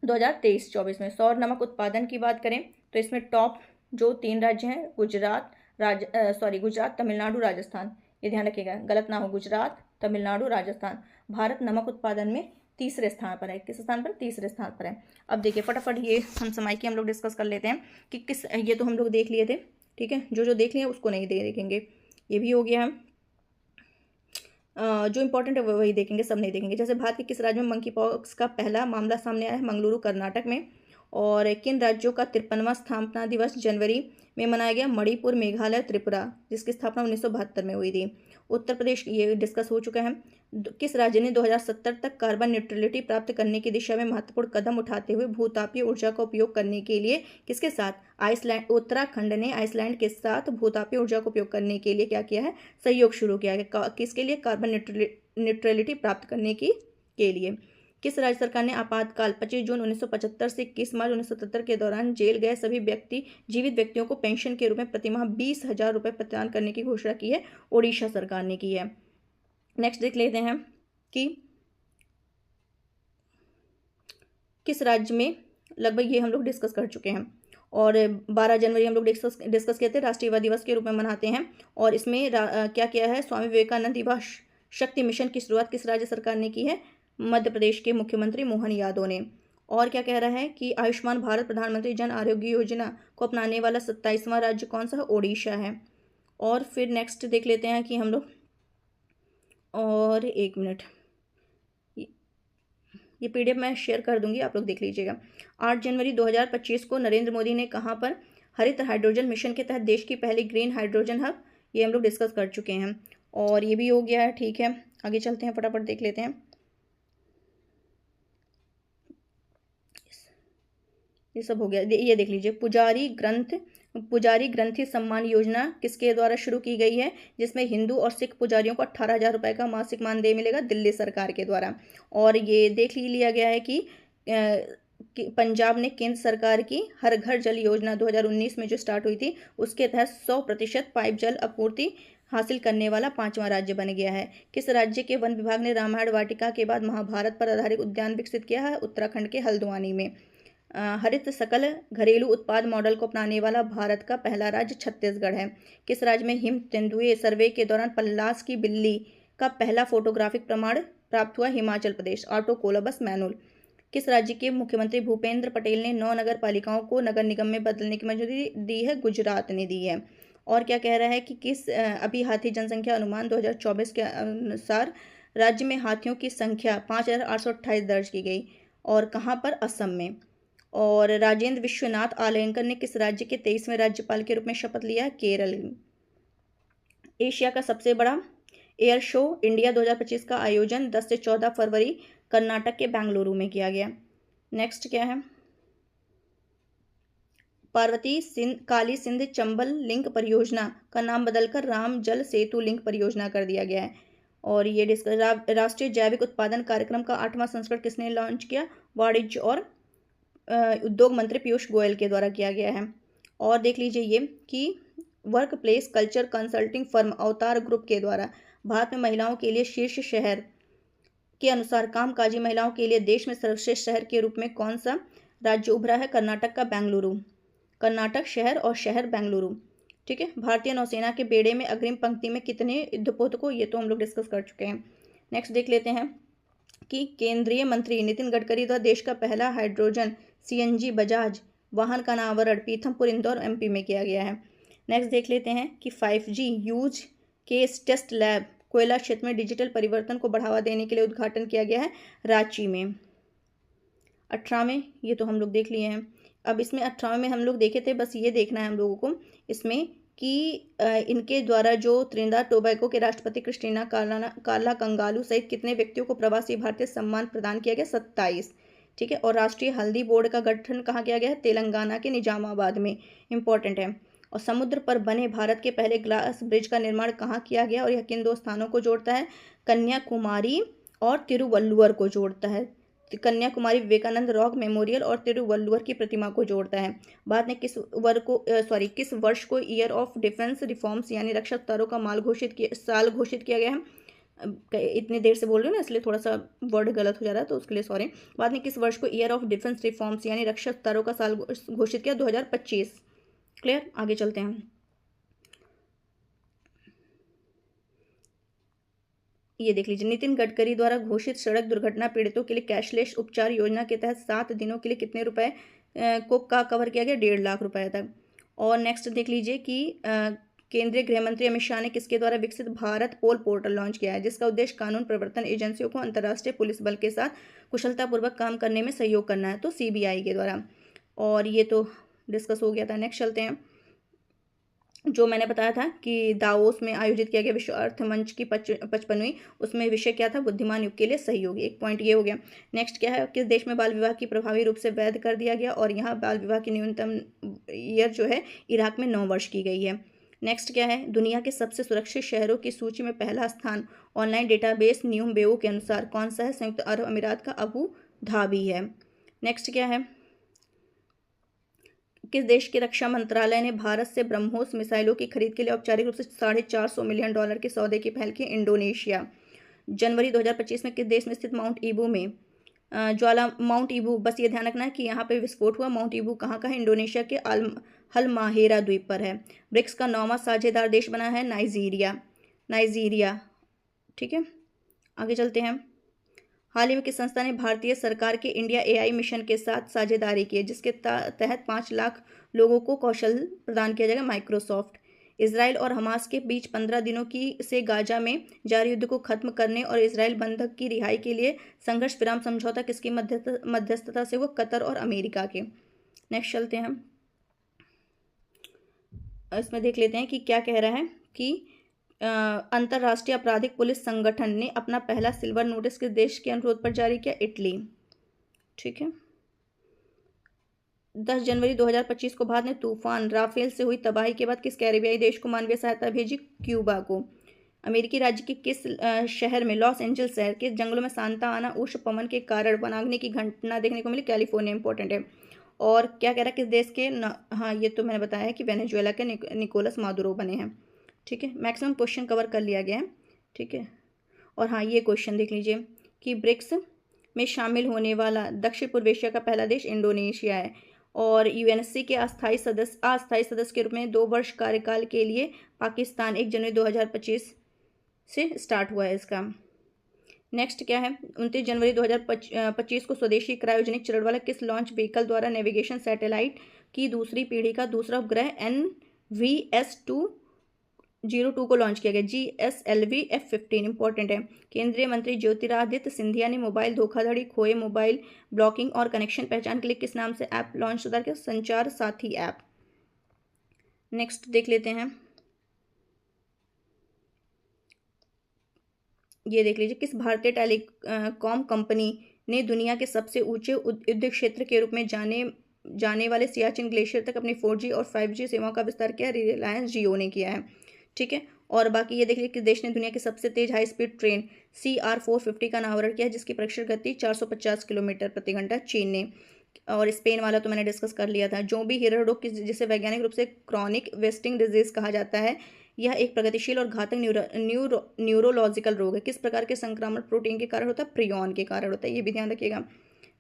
Speaker 1: 2023-24 में। सौर नमक उत्पादन की बात करें तो इसमें टॉप जो 3 राज्य हैं, गुजरात, तमिलनाडु, राजस्थान, ये ध्यान रखिएगा, गलत ना हो, गुजरात, तमिलनाडु, राजस्थान। भारत नमक उत्पादन में तीसरे स्थान पर है। किस स्थान पर? तीसरे स्थान पर है। अब देखिए फटाफट ये हम समाई हम लोग डिस्कस कर लेते हैं कि किस, ये तो हम लोग देख लिए थे, ठीक है, जो देख लिए उसको नहीं देखेंगे, ये भी हो गया। हम जो इंपॉर्टेंट है वही देखेंगे, सब नहीं देखेंगे। जैसे भारत के किस राज्य में मंकी पॉक्स का पहला मामला सामने आया है? मंगलुरु, कर्नाटक में। और किन राज्यों का 53वां स्थापना दिवस जनवरी में मनाया गया? मणिपुर, मेघालय, त्रिपुरा, जिसकी स्थापना 1972 में हुई थी। उत्तर प्रदेश, ये डिस्कस हो चुका है। किस राज्य ने 2070 तक कार्बन न्यूट्रलिटी प्राप्त करने की दिशा में महत्वपूर्ण कदम उठाते हुए भूतापीय ऊर्जा का उपयोग करने के लिए किसके साथ? आइसलैंड। उत्तराखंड ने आइसलैंड के साथ भूतापीय ऊर्जा का उपयोग करने के लिए क्या किया है? सहयोग शुरू किया है। किसके लिए? कार्बन न्यूट्रलिटी प्राप्त करने के लिए। किस राज्य सरकार ने आपातकाल 25 जून 1975 से 21 मार्च 1977 के दौरान जेल गए सभी जीवित व्यक्तियों को पेंशन के रूप में प्रतिमाह 20,000 रुपये प्रदान करने की घोषणा की है? ओडिशा सरकार ने की है। नेक्स्ट देख लेते हैं कि किस राज्य में, लगभग ये हम लोग डिस्कस कर चुके हैं। और 12 जनवरी हम लोग डिस्कस किए थे, राष्ट्रीय युवा दिवस के रूप में मनाते हैं। और इसमें क्या किया है? स्वामी विवेकानंद युवा शक्ति मिशन की शुरुआत किस राज्य सरकार ने की है? मध्य प्रदेश के मुख्यमंत्री मोहन यादव ने। और क्या कह रहा है कि आयुष्मान भारत प्रधानमंत्री जन आरोग्य योजना को अपनाने वाला 27वां राज्य कौन सा है? ओडिशा है। और फिर नेक्स्ट देख लेते हैं कि हम लोग, और 1 मिनट, ये पीडीएफ मैं शेयर कर दूंगी, आप लोग देख लीजिएगा। 8 जनवरी 2025 को नरेंद्र मोदी ने कहाँ पर हरित हाइड्रोजन मिशन के तहत देश की पहली ग्रीन हाइड्रोजन हब, ये हम लोग डिस्कस कर चुके हैं। और ये भी हो गया है, ठीक है, आगे चलते हैं, फटाफट देख लेते हैं। ये सब हो गया, ये देख लीजिए। पुजारी ग्रंथि सम्मान योजना किसके द्वारा शुरू की गई है? जिसमें हिंदू और सिख पुजारियों को 18,000 रुपये का मासिक मानदेय मिलेगा, दिल्ली सरकार के द्वारा। और ये देख लिया गया है कि पंजाब ने केंद्र सरकार की हर घर जल योजना 2019 में जो स्टार्ट हुई थी, उसके तहत 100% पाइप जल आपूर्ति हासिल करने वाला 5वां राज्य बन गया है। किस राज्य के वन विभाग ने रामायण वाटिका के बाद महाभारत पर आधारित उद्यान विकसित किया है? उत्तराखंड के हल्द्वानी में। हरित सकल घरेलू उत्पाद मॉडल को अपनाने वाला भारत का पहला राज्य छत्तीसगढ़ है। किस राज्य में हिम तेंदुए सर्वे के दौरान पल्लास की बिल्ली का पहला फोटोग्राफिक प्रमाण प्राप्त हुआ? हिमाचल प्रदेश, ऑटोकोलबस मैनुअल। किस राज्य के मुख्यमंत्री भूपेंद्र पटेल ने 9 नगर पालिकाओं को नगर निगम में बदलने की मंजूरी दी है? गुजरात ने दी है। और क्या कह रहा है कि किस अभी हाथी जनसंख्या अनुमान 2024 के अनुसार राज्य में हाथियों की संख्या 5,828 दर्ज की गई, और कहाँ पर? असम में। और राजेंद्र विश्वनाथ आलेंकर ने किस राज्य के 23वें राज्यपाल के रूप में शपथ लिया? केरल। एशिया का सबसे बड़ा एयर शो इंडिया 2025 का आयोजन 10 से 14 फरवरी कर्नाटक के बेंगलुरु में किया गया। नेक्स्ट क्या है? पार्वती काली सिंध चंबल लिंक परियोजना का नाम बदलकर राम जल सेतु लिंक परियोजना कर दिया गया है। और ये राष्ट्रीय जैविक उत्पादन कार्यक्रम का 8वां संस्करण किसने लॉन्च किया? वाणिज्य और उद्योग मंत्री पीयूष गोयल के द्वारा किया गया है। और देख लीजिए ये कि work place culture consulting firm अवतार ग्रुप के द्वारा भारत में महिलाओं के लिए शीर्ष शहर के अनुसार कामकाजी महिलाओं के लिए देश में सर्वश्रेष्ठ शहर के रूप में कौन सा राज्य उभरा है? कर्नाटक का बेंगलुरु। कर्नाटक शहर और शहर बेंगलुरु। ठीक है। भारतीय नौसेना के बेड़े में अग्रिम पंक्ति में कितने युद्धपोतों, ये तो हम लोग डिस्कस कर चुके हैं। नेक्स्ट देख लेते हैं कि केंद्रीय मंत्री नितिन गडकरी द्वारा देश का पहला हाइड्रोजन सीएनजी बजाज वाहन का अनावरण पीथमपुर इंदौर एमपी में किया गया है। नेक्स्ट देख लेते हैं कि 5G use case test lab कोयला क्षेत्र में डिजिटल परिवर्तन को बढ़ावा देने के लिए उद्घाटन किया गया है रांची में। 18वें ये तो हम लोग देख लिए हैं। अब इसमें 18वें में हम लोग देखे थे, बस ये देखना है हम लोगों को इसमें कि इनके द्वारा जो त्रिनिदाद टोबैगो के राष्ट्रपति क्रिस्टीना कार्ला कंगालू सहित कितने व्यक्तियों को प्रवासी भारतीय सम्मान प्रदान किया गया? 27। ठीक है। और राष्ट्रीय हल्दी बोर्ड का गठन कहाँ किया गया है? तेलंगाना के निजामाबाद में। इंपॉर्टेंट है। और समुद्र पर बने भारत के पहले ग्लास ब्रिज का निर्माण कहाँ किया गया और यह किन दो स्थानों को जोड़ता है? कन्याकुमारी और तिरुवल्लुवर को जोड़ता है। कन्याकुमारी विवेकानंद रॉक मेमोरियल और तिरुवल्लुवर की प्रतिमा को जोड़ता है। भारत ने किस वर्ष को ईयर ऑफ डिफेंस रिफॉर्म्स यानी रक्षा सुधारों का साल घोषित किया गया है? इतनी देर से बोल रही हूँ ना, इसलिए थोड़ा सा वर्ड गलत हो जा रहा है, तो उसके लिए सॉरी। भारत ने किस वर्ष को ईयर ऑफ डिफेंस रिफॉर्म्स यानी रक्षा सुधारों का साल घोषित किया? 2025। क्लियर। आगे चलते हैं। ये देख लीजिए, नितिन गडकरी द्वारा घोषित सड़क दुर्घटना पीड़ितों के लिए कैशलेस उपचार योजना के तहत 7 दिनों के लिए कितने रुपए को कवर किया गया? 1.5 लाख रुपए तक। और नेक्स्ट देख लीजिए कि केंद्रीय गृह मंत्री अमित शाह ने किसके द्वारा विकसित भारत पोल पोर्टल लॉन्च किया है, जिसका उद्देश्य कानून प्रवर्तन एजेंसियों को अंतर्राष्ट्रीय पुलिस बल के साथ कुशलतापूर्वक काम करने में सहयोग करना है, तो CBI के द्वारा। और ये तो डिस्कस हो गया था। नेक्स्ट चलते हैं। जो मैंने बताया था कि दावोस में आयोजित किया गया विश्व अर्थ मंच की 55वीं, उसमें विषय क्या था? बुद्धिमान युग के लिए सहयोगी। एक पॉइंट ये हो गया। नेक्स्ट क्या है? किस देश में बाल विवाह की प्रभावी रूप से वैध कर दिया गया और यहाँ बाल विवाह की न्यूनतम ईयर जो है इराक में 9 वर्ष की गई है। नेक्स्ट क्या है? दुनिया के सबसे सुरक्षित शहरों की सूची में पहला स्थान ऑनलाइन डेटाबेस न्यूम्बेओ के अनुसार कौन सा है? संयुक्त अरब अमीरात का अबू धाबी है। नेक्स्ट क्या है? किस देश के रक्षा मंत्रालय ने भारत से ब्रह्मोस मिसाइलों की खरीद के लिए औपचारिक रूप से $450 मिलियन के सौदे की पहल की? इंडोनेशिया। जनवरी 2025 में किस देश में स्थित माउंट ईबू में माउंट ईबू, बस ये ध्यान रखना है कि यहाँ पे विस्फोट हुआ। माउंट ईबू कहाँ का है? इंडोनेशिया के हलमाहेरा द्वीप पर है। ब्रिक्स का 9वां साझेदार देश बना है नाइजीरिया। ठीक है। आगे चलते हैं। हाल ही में किस संस्था ने भारतीय सरकार के इंडिया AI मिशन के साथ साझेदारी की है, जिसके तहत 5 लाख लोगों को कौशल प्रदान किया जाएगा? माइक्रोसॉफ्ट। इजराइल और हमास के बीच 15 दिनों से गाजा में जारी युद्ध को खत्म करने और इजराइल बंधक की रिहाई के लिए संघर्ष विराम समझौता किसकी मध्यस्थता से? वो कतर और अमेरिका के। नेक्स्ट चलते हैं। इसमें देख लेते हैं कि क्या कह रहा है कि अंतर्राष्ट्रीय आपराधिक पुलिस संगठन ने अपना पहला सिल्वर नोटिस किस देश के अनुरोध पर जारी किया? इटली। ठीक है। 10 जनवरी 2025 को भारत ने तूफान राफेल से हुई तबाही के बाद किस कैरिबियाई देश को मानवीय सहायता भेजी? क्यूबा को। अमेरिकी राज्य के किस शहर में लॉस एंजल्स शहर के जंगलों में सांता आना उष्ण पवन के कारण वनाग्नि की घटना देखने को मिली? कैलिफोर्निया। इंपॉर्टेंट है। और क्या कह रहा है? किस देश के हाँ ये तो मैंने बताया है कि वेनेजुएला के निकोलस मादुरो बने हैं। ठीक है। मैक्सिमम क्वेश्चन कवर कर लिया गया है। ठीक है। और हाँ ये क्वेश्चन देख लीजिए कि ब्रिक्स में शामिल होने वाला दक्षिण पूर्व एशिया का पहला देश इंडोनेशिया है और UNSC के अस्थायी सदस्य के रूप में 2 वर्ष कार्यकाल के लिए पाकिस्तान 1 जनवरी 2025 से स्टार्ट हुआ है इसका। नेक्स्ट क्या है? 29 जनवरी 2025 को स्वदेशी क्रायोजेनिक चरण वाला किस लॉन्च व्हीकल द्वारा नेविगेशन सैटेलाइट की दूसरी पीढ़ी का दूसरा उपग्रह NVS-202 को लॉन्च किया गया? GSLV F-15। इंपॉर्टेंट है। केंद्रीय मंत्री ज्योतिरादित्य सिंधिया ने मोबाइल धोखाधड़ी, खोए मोबाइल, ब्लॉकिंग और कनेक्शन पहचान के लिए किस नाम से ऐप लॉन्च सुधार किया? संचार साथी ऐप। नेक्स्ट देख लेते हैं। ये देख लीजिए, किस भारतीय टेलीकॉम कंपनी ने दुनिया के सबसे ऊंचे युद्ध क्षेत्र के रूप में जाने जाने वाले सियाचिन ग्लेशियर तक अपनी 4G और 5G सेवाओं का विस्तार किया, रिलायंस जियो ने किया है। ठीक है, और बाकी ये देख लीजिए कि देश ने दुनिया की सबसे तेज हाई स्पीड ट्रेन CR450 का अनावरण किया, जिसकी परीक्षण गति 450 किलोमीटर प्रति घंटा चीन ने। और स्पेन वाला तो मैंने डिस्कस कर लिया था। जोंबी हीरा रोग, जिसे वैज्ञानिक रूप से क्रॉनिक वेस्टिंग डिजीज कहा जाता है, यह एक प्रगतिशील और घातक न्यूरोलॉजिकल रोग है। किस प्रकार के संक्रमण प्रोटीन के कारण होता है? प्रियॉन के कारण होता है, ये भी ध्यान रखिएगा।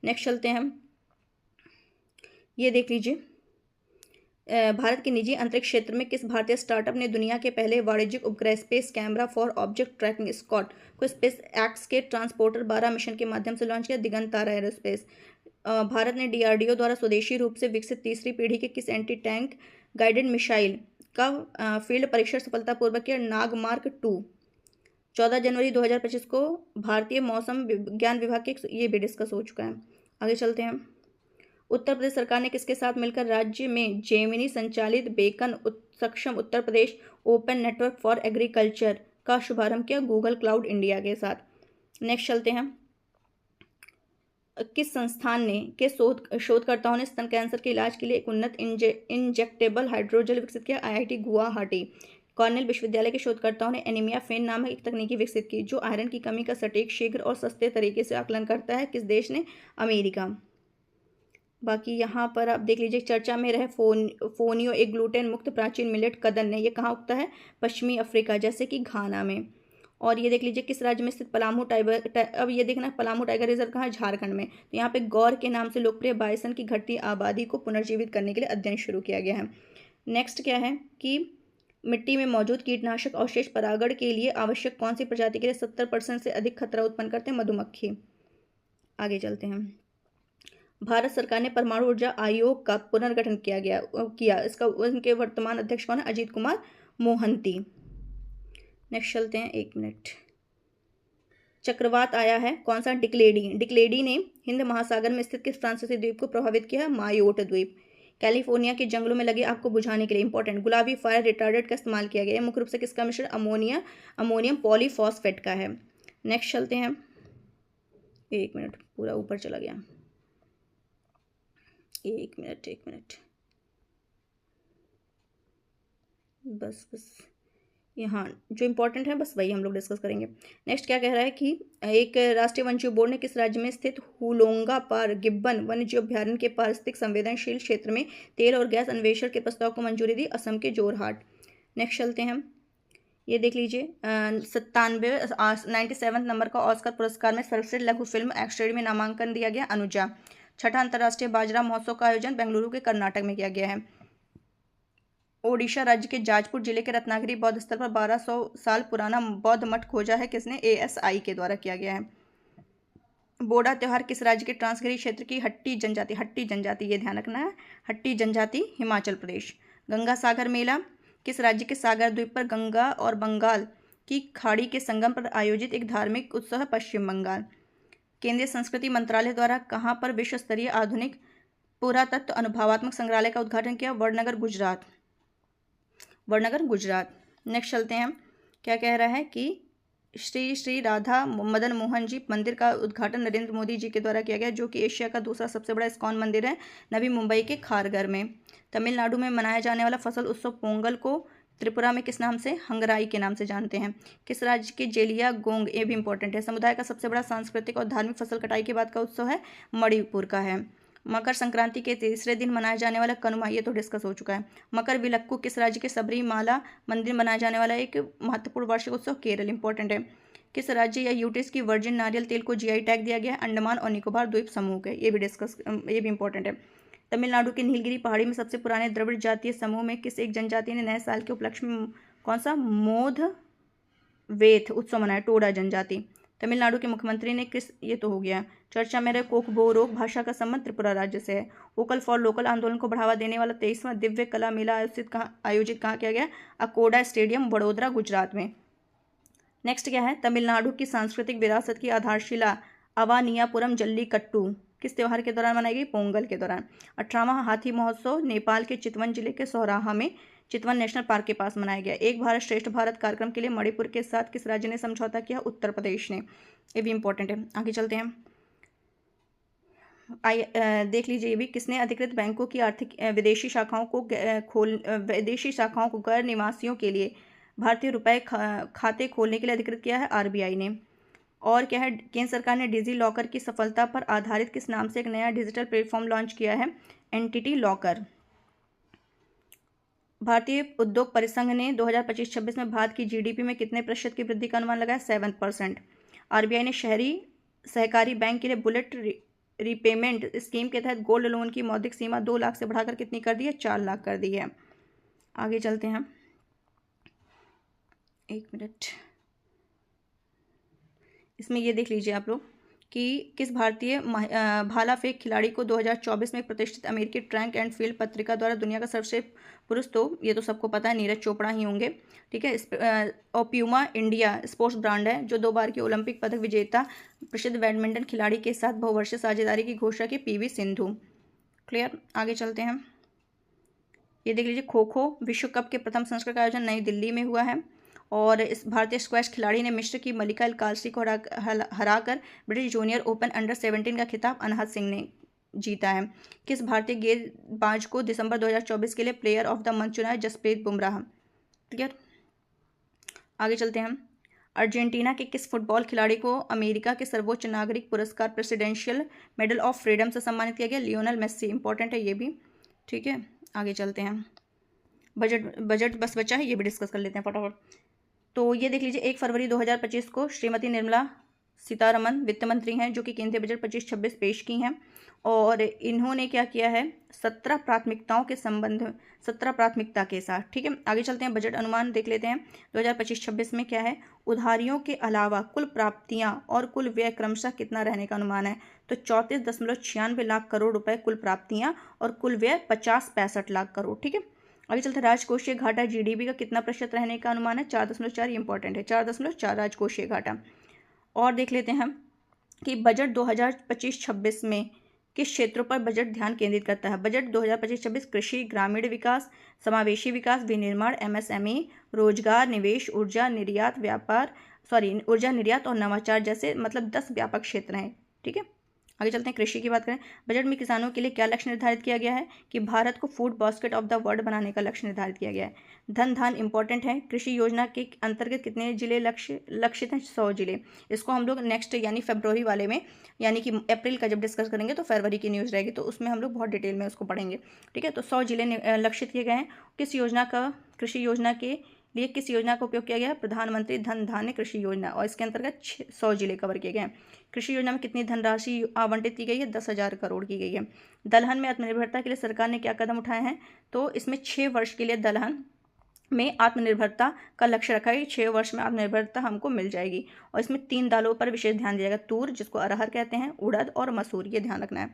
Speaker 1: नेक्स्ट चलते हैं हम, ये देख लीजिए, भारत के निजी अंतरिक्ष क्षेत्र में किस भारतीय स्टार्टअप ने दुनिया के पहले वाणिज्यिक उपग्रह space camera for object tracking SCOT को स्पेस एक्स के ट्रांसपोर्टर 12 मिशन के माध्यम से लॉन्च किया? दिगंतरा एरोस्पेस। भारत ने DRDO द्वारा स्वदेशी रूप से विकसित तीसरी पीढ़ी के किस एंटी टैंक गाइडेड मिसाइल का फील्ड परीक्षण सफलतापूर्वक किया? नागमार्क 2। 14 जनवरी 2025 को भारतीय मौसम विज्ञान विभाग के, ये भी डिस्कस हो चुका है। आगे चलते हैं, उत्तर प्रदेश सरकार ने किसके साथ मिलकर राज्य में जेमिनी संचालित बेकन सक्षम Uttar Pradesh open network for agriculture का शुभारंभ किया? गूगल क्लाउड इंडिया के साथ। नेक्स्ट चलते हैं, किस संस्थान ने के शोधकर्ताओं ने स्तन कैंसर के इलाज के लिए एक उन्नत इंजेक्टेबल हाइड्रोजेल विकसित किया? IIT गुवाहाटी। कॉर्नेल विश्वविद्यालय के शोधकर्ताओं ने एनीमिया फेन नामक एक तकनीकी विकसित की जो आयरन की कमी का सटीक, शीघ्र और सस्ते तरीके से आकलन करता है। किस देश ने? अमेरिका। बाकी यहाँ पर आप देख लीजिए, चर्चा में रहे फोनियो, एक ग्लूटेन मुक्त प्राचीन मिलेट कदन है, ये कहाँ उगता है? पश्चिमी अफ्रीका, जैसे कि घाना में। और ये देख लीजिए, किस राज्य में स्थित पलामू अब ये देखना, पलामू टाइगर रिजर्व कहाँ है? झारखंड में। तो यहाँ पे गौर के नाम से लोकप्रिय बाइसन की घटती आबादी को पुनर्जीवित करने के लिए अध्ययन शुरू किया गया है। नेक्स्ट क्या है कि मिट्टी में मौजूद कीटनाशक अवशेष परागण के लिए आवश्यक कौन सी प्रजाति के लिए 70% से अधिक खतरा उत्पन्न करते हैं? मधुमक्खी। आगे चलते हैं, भारत सरकार ने परमाणु ऊर्जा आयोग का पुनर्गठन किया इसका उनके वर्तमान अध्यक्ष कौन है? अजीत कुमार मोहंती। नेक्स्ट चलते हैं, 1 मिनट, चक्रवात आया है, कौन सा? डिक्लेडी ने हिंद महासागर में स्थित किस फ्रांसीसी द्वीप को प्रभावित किया? मायोट द्वीप। कैलिफोर्निया के जंगलों में लगे आग को बुझाने के लिए इंपॉर्टेंट गुलाबी फायर रिटार्डेंट का इस्तेमाल किया गया है। मुख्य रूप से किसका मिश्रण? अमोनियम पॉलीफॉस्फेट का है। नेक्स्ट चलते हैं, 1 मिनट, पूरा ऊपर चला गया, 1 मिनट, बस यहाँ जो इंपॉर्टेंट है बस वही हम लोग डिस्कस करेंगे। नेक्स्ट क्या कह रहा है कि एक राष्ट्रीय वन्यजीव बोर्ड ने किस राज्य में स्थित हुलोंगा पार गिब्बन वन्यजीव अभ्यारण्य के पारिस्थितिक संवेदनशील क्षेत्र में तेल और गैस अन्वेषण के प्रस्ताव को मंजूरी दी? असम के जोरहाट। नेक्स्ट चलते हैं हम, ये देख लीजिए, 97 नंबर का ऑस्कर पुरस्कार में सर्वश्रेष्ठ लघु फिल्म एक्सट्रेड में नामांकन दिया गया? अनुजा। छठा अंतर्राष्ट्रीय बाजरा महोत्सव का आयोजन बेंगलुरु के कर्नाटक में किया गया है। ओडिशा राज्य के जाजपुर जिले के रत्नागिरी बौद्ध स्थल पर 1200 साल पुराना बौद्ध मठ खोजा है? किसने? ASI के द्वारा किया गया है। बोडा त्योहार किस राज्य के ट्रांसगिरी क्षेत्र की हट्टी जनजाति, ये ध्यान रखना है, हट्टी जनजाति हिमाचल प्रदेश। गंगा सागर मेला किस राज्य के सागर द्वीप पर गंगा और बंगाल की खाड़ी के संगम पर आयोजित एक धार्मिक उत्सव है? पश्चिम बंगाल। केंद्रीय संस्कृति मंत्रालय द्वारा कहाँ पर विश्व स्तरीय आधुनिक पुरातत्व अनुभवात्मक संग्रहालय का उद्घाटन किया? वडनगर गुजरात। नेक्स्ट चलते हैं, क्या कह रहा है कि श्री राधा मदन मोहन जी मंदिर का उद्घाटन नरेंद्र मोदी जी के द्वारा किया गया, जो कि एशिया का दूसरा सबसे बड़ा इस्कॉन मंदिर है, नवी मुंबई के खारघर में। तमिलनाडु में मनाया जाने वाला फसल उत्सव पोंगल को त्रिपुरा में किस नाम से? हंगराई के नाम से जानते हैं। किस राज्य के जेलिया गोंग, ये भी इंपॉर्टेंट है, समुदाय का सबसे बड़ा सांस्कृतिक और धार्मिक फसल कटाई के बाद का उत्सव है? मणिपुर का है। मकर संक्रांति के तीसरे दिन मनाया जाने वाला कनुमा, ये तो डिस्कस हो चुका है। मकर विलक्कू किस राज्य के सबरीमाला मंदिर मनाया जाने वाला एक महत्वपूर्ण वार्षिक उत्सव? केरल, इंपॉर्टेंट है। किस राज्य या यूटीज की वर्जिन नारियल तेल को GI टैग दिया गया है? अंडमान और निकोबार द्वीप समूह के, ये भी इंपॉर्टेंट है। तमिलनाडु के नीलगिरी पहाड़ी में सबसे पुराने द्रविड़ जातीय समूह में किस एक जनजाति ने नए साल के उपलक्ष्य में कौन सा मोध वेथ उत्सव मनाया? टोडा जनजाति। तमिलनाडु के मुख्यमंत्री ने किस, ये तो हो गया, चर्चा में रहे कोकबोरोक भाषा का संबंध त्रिपुरा राज्य से है। वोकल फॉर लोकल आंदोलन को बढ़ावा देने वाला 23वां दिव्य कला मेला आयोजित कहाँ किया गया? अकोडा स्टेडियम, वडोदरा, गुजरात में। नेक्स्ट क्या है? तमिलनाडु की सांस्कृतिक विरासत की आधारशिला अवानियापुरम जल्लीकट्टू किस त्योहार के दौरान मनाई गई? पोंगल के दौरान। 18वां हाथी महोत्सव नेपाल के चितवन जिले के सौराहा में चितवन नेशनल पार्क के पास मनाया गया। एक भारत श्रेष्ठ भारत कार्यक्रम के लिए मणिपुर के साथ किस राज्य ने समझौता किया? उत्तर प्रदेश ने, ये भी इंपॉर्टेंट है। आगे चलते हैं, देख लीजिए ये भी, किसने अधिकृत बैंकों की आर्थिक विदेशी शाखाओं को विदेशी शाखाओं को गैर निवासियों के लिए भारतीय रुपए खाते खोलने के लिए अधिकृत किया है? आरबीआई ने। और क्या है, केंद्र सरकार ने डिजी लॉकर की सफलता पर आधारित किस नाम से एक नया डिजिटल प्लेटफॉर्म लॉन्च किया है? Entity locker. भारतीय उद्योग परिसंघ ने 2025-26 में भारत की जीडीपी में कितने प्रतिशत की वृद्धि का अनुमान लगाया? 7%। आरबीआई ने शहरी सहकारी बैंक के लिए बुलेट रीपेमेंट स्कीम के तहत गोल्ड लोन की मौद्रिक सीमा 2 लाख से बढ़ाकर कितनी कर दी है? 4 लाख कर दी है। आगे चलते हैं, एक मिनट, इसमें ये देख लीजिए आप लोग कि किस भारतीय भाला फेंक खिलाड़ी को 2024 में एक प्रतिष्ठित अमेरिकी ट्रैक एंड फील्ड पत्रिका द्वारा दुनिया का सर्वश्रेष्ठ पुरुष, तो ये तो सबको पता है, नीरज चोपड़ा ही होंगे। ठीक है, और प्यूमा इंडिया स्पोर्ट्स ब्रांड है जो 2 बार की ओलंपिक पदक विजेता प्रसिद्ध बैडमिंटन खिलाड़ी के साथ बहुवर्षीय साझेदारी की घोषणा की पीवी सिंधु। क्लियर। आगे चलते हैं, ये देख लीजिए, खो खो विश्व कप के प्रथम संस्करण का आयोजन नई दिल्ली में हुआ है। और इस भारतीय स्क्वैश खिलाड़ी ने मिस्र की मलिका अलकालसी को हराकर ब्रिटिश जूनियर ओपन अंडर 17 का खिताब अनहद सिंह ने जीता है। किस भारतीय गेंदबाज को दिसंबर 2024 के लिए प्लेयर ऑफ द मंथ चुना है? जसप्रीत बुमराह। क्लियर। आगे चलते हैं, अर्जेंटीना के किस फुटबॉल खिलाड़ी को अमेरिका के सर्वोच्च नागरिक पुरस्कार प्रेसिडेंशियल मेडल ऑफ फ्रीडम से सम्मानित किया गया? Lionel Messi. इंपॉर्टेंट है ये भी। ठीक है, आगे चलते हैं, बजट बस बचा है, ये भी डिस्कस कर लेते हैं फटाफट। तो ये देख लीजिए, 1 फरवरी 2025 को श्रीमती निर्मला सीतारमन वित्त मंत्री हैं जो कि केंद्रीय बजट 25-26 पेश की हैं। और इन्होंने क्या किया है? 17 प्राथमिकता के साथ। ठीक है, आगे चलते हैं, बजट अनुमान देख लेते हैं। 2025-26 में क्या है? उधारियों के अलावा कुल प्राप्तियां और कुल व्यय क्रमशः कितना रहने का अनुमान है? तो 34.96 लाख करोड़ रुपए कुल प्राप्तियां और कुल व्यय 50-65 लाख करोड़। ठीक है, आगे चलते हैं, राजकोषीय घाटा जीडीपी का कितना प्रतिशत रहने का अनुमान है? 4.4। ये इंपॉर्टेंट है, 4.4 राजकोषीय घाटा। और देख लेते हैं कि बजट 2025-26 में किस क्षेत्रों पर बजट ध्यान केंद्रित करता है? बजट 2025-26 कृषि, ग्रामीण विकास, समावेशी विकास, विनिर्माण, एमएसएमई, रोजगार, निवेश, ऊर्जा निर्यात और नवाचार जैसे मतलब 10 व्यापक क्षेत्र हैं। ठीक है, आगे चलते हैं, कृषि की बात करें। बजट में किसानों के लिए क्या लक्ष्य निर्धारित किया गया है? कि भारत को food basket of the world बनाने का लक्ष्य निर्धारित किया गया है। धन धान इंपॉर्टेंट है। कृषि योजना के अंतर्गत कितने जिले लक्षित हैं? 100 जिले। इसको हम लोग नेक्स्ट यानी फरवरी वाले में, यानी कि अप्रैल का जब डिस्कस करेंगे तो फरवरी की न्यूज़ रहेगी, तो उसमें हम लोग बहुत डिटेल में उसको पढ़ेंगे। ठीक है, तो 100 जिले लक्षित किए गए हैं। किस योजना का, कृषि योजना के लिए किस योजना का उपयोग किया गया है? प्रधानमंत्री धन धान्य कृषि योजना, और इसके अंतर्गत 100 जिले कवर किए गए हैं। कृषि योजना में कितनी धनराशि आवंटित की गई है? 10,000 करोड़ की गई है। दलहन में आत्मनिर्भरता के लिए सरकार ने क्या कदम उठाए हैं? तो इसमें 6 वर्ष के लिए दलहन में आत्मनिर्भरता का लक्ष्य रखा है। 6 वर्ष में आत्मनिर्भरता हमको मिल जाएगी। और इसमें 3 दालों पर विशेष ध्यान दिया जाएगा, तूर जिसको अरहर कहते हैं, उड़द और मसूर, ये ध्यान रखना है।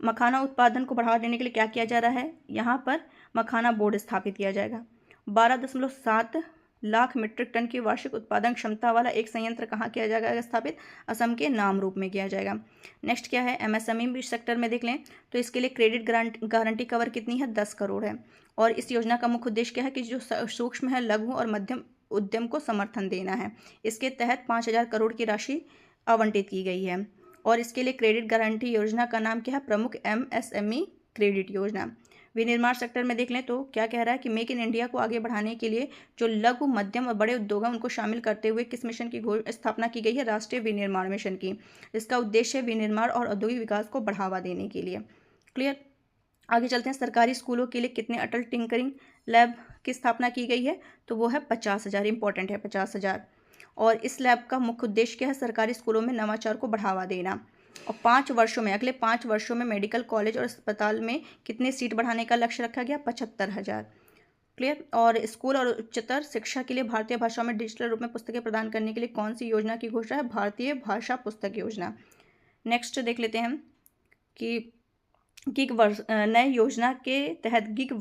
Speaker 1: मखाना उत्पादन को बढ़ावा देने के लिए क्या किया जा रहा है? यहाँ पर मखाना बोर्ड स्थापित किया जाएगा। 12.7 लाख मीट्रिक टन की वार्षिक उत्पादन क्षमता वाला एक संयंत्र कहाँ किया जाएगा स्थापित? असम के नामरूप में किया जाएगा। नेक्स्ट क्या है? एमएसएमई सेक्टर में देख लें तो इसके लिए क्रेडिट गारंटी कवर कितनी है? 10 करोड़ है। और इस योजना का मुख्य उद्देश्य क्या है? कि जो सूक्ष्म है, लघु और मध्यम उद्यम को समर्थन देना है। इसके तहत 5,000 करोड़ की राशि आवंटित की गई है। और इसके लिए क्रेडिट गारंटी योजना का नाम क्या है? प्रमुख एमएसएमई क्रेडिट योजना। विनिर्माण सेक्टर में देख लें तो क्या कह रहा है? कि मेक इन इंडिया को आगे बढ़ाने के लिए जो लघु, मध्यम और बड़े उद्योग हैं उनको शामिल करते हुए किस मिशन की स्थापना की गई है? राष्ट्रीय विनिर्माण मिशन की। इसका उद्देश्य विनिर्माण और औद्योगिक विकास को बढ़ावा देने के लिए। क्लियर। आगे चलते हैं, सरकारी स्कूलों के लिए कितने अटल टिंकरिंग लैब की स्थापना की गई है? तो वो है 50,000। इंपॉर्टेंट है, 50,000। और इस लैब का मुख्य उद्देश्य क्या है? सरकारी स्कूलों में नवाचार को बढ़ावा देना। और 5 वर्षों में, अगले 5 वर्षों में मेडिकल कॉलेज और अस्पताल में कितने सीट बढ़ाने का लक्ष्य रखा गया? 75,000। क्लियर। और स्कूल और उच्चतर शिक्षा के लिए भारतीय भाषाओं में डिजिटल रूप में पुस्तकें प्रदान करने के लिए कौन सी योजना की घोषणा है? भारतीय भाषा पुस्तक योजना। नेक्स्ट देख लेते हैं कि नए योजना के तहत गिग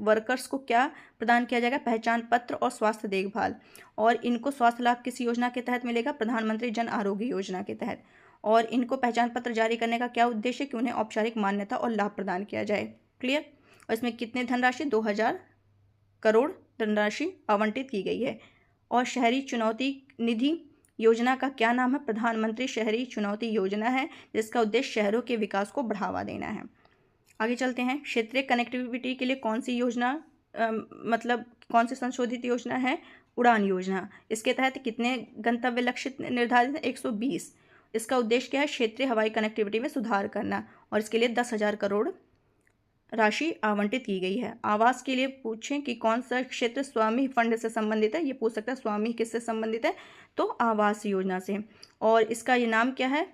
Speaker 1: वर्कर्स को क्या प्रदान किया जाएगा? पहचान पत्र और स्वास्थ्य देखभाल। और इनको स्वास्थ्य लाभ किस योजना के तहत मिलेगा? प्रधानमंत्री जन आरोग्य योजना के तहत। और इनको पहचान पत्र जारी करने का क्या उद्देश्य है? कि उन्हें औपचारिक मान्यता और लाभ प्रदान किया जाए। क्लियर। और इसमें कितने धनराशि? 2,000 करोड़ धनराशि आवंटित की गई है। और शहरी चुनौती निधि योजना का क्या नाम है? प्रधानमंत्री शहरी चुनौती योजना है, जिसका उद्देश्य शहरों के विकास को बढ़ावा देना है। आगे चलते हैं। क्षेत्रीय कनेक्टिविटी के लिए कौन सी योजना मतलब कौन सी संशोधित योजना है? उड़ान योजना। इसके तहत कितने गंतव्य लक्ष्य निर्धारित हैं? 120। इसका उद्देश्य क्या है? क्षेत्रीय हवाई कनेक्टिविटी में सुधार करना, और इसके लिए 10,000 करोड़ राशि आवंटित की गई है। आवास के लिए पूछें कि कौन सा क्षेत्र स्वामी फंड से संबंधित है? ये पूछ सकता है स्वामी किससे संबंधित है? तो आवास योजना से। और इसका ये नाम क्या है?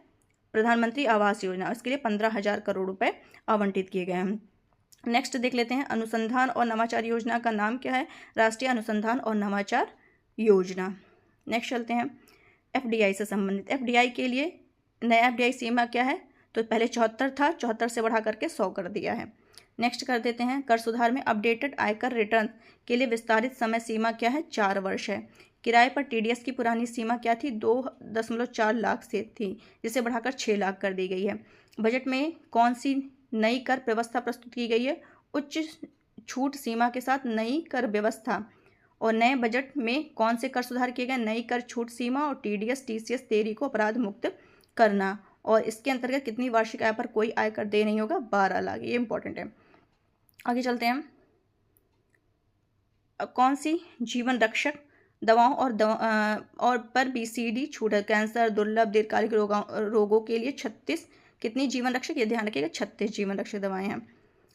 Speaker 1: प्रधानमंत्री आवास योजना। इसके लिए 15,000 करोड़ रुपए आवंटित किए गए हैं। नेक्स्ट देख लेते हैं, अनुसंधान और नवाचार योजना का नाम क्या है? राष्ट्रीय अनुसंधान और नवाचार योजना। नेक्स्ट चलते हैं, एफडीआई से संबंधित। एफडीआई के लिए नया एफडीआई सीमा क्या है? तो पहले 74 था, 74 से बढ़ा करके 100 कर दिया है। नेक्स्ट कर देते हैं, कर सुधार में अपडेटेड आयकर रिटर्न के लिए विस्तारित समय सीमा क्या है? 4 वर्ष है। किराए पर टीडीएस की पुरानी सीमा क्या थी? 2.4 लाख से थी, जिसे बढ़ाकर 6 लाख कर दी गई है। बजट में कौन सी नई कर व्यवस्था प्रस्तुत की गई है? उच्च छूट सीमा के साथ नई कर व्यवस्था। और नए बजट में कौन से कर सुधार किए गए? नई कर छूट सीमा और टीडीएस टीसीएस देरी को अपराध मुक्त करना। और इसके अंतर्गत कितनी वार्षिक आय पर कोई आयकर दे नहीं होगा? 12 लाख। ये इंपॉर्टेंट है। आगे चलते हैं, कौन सी जीवन रक्षक दवाओं और पर बीसीडी छूट है? कैंसर, दुर्लभ दीर्घकालिक रोगों के लिए 36 कितनी जीवन रक्षक? ये ध्यान रखिएगा, 36 जीवन रक्षक दवाएं हैं।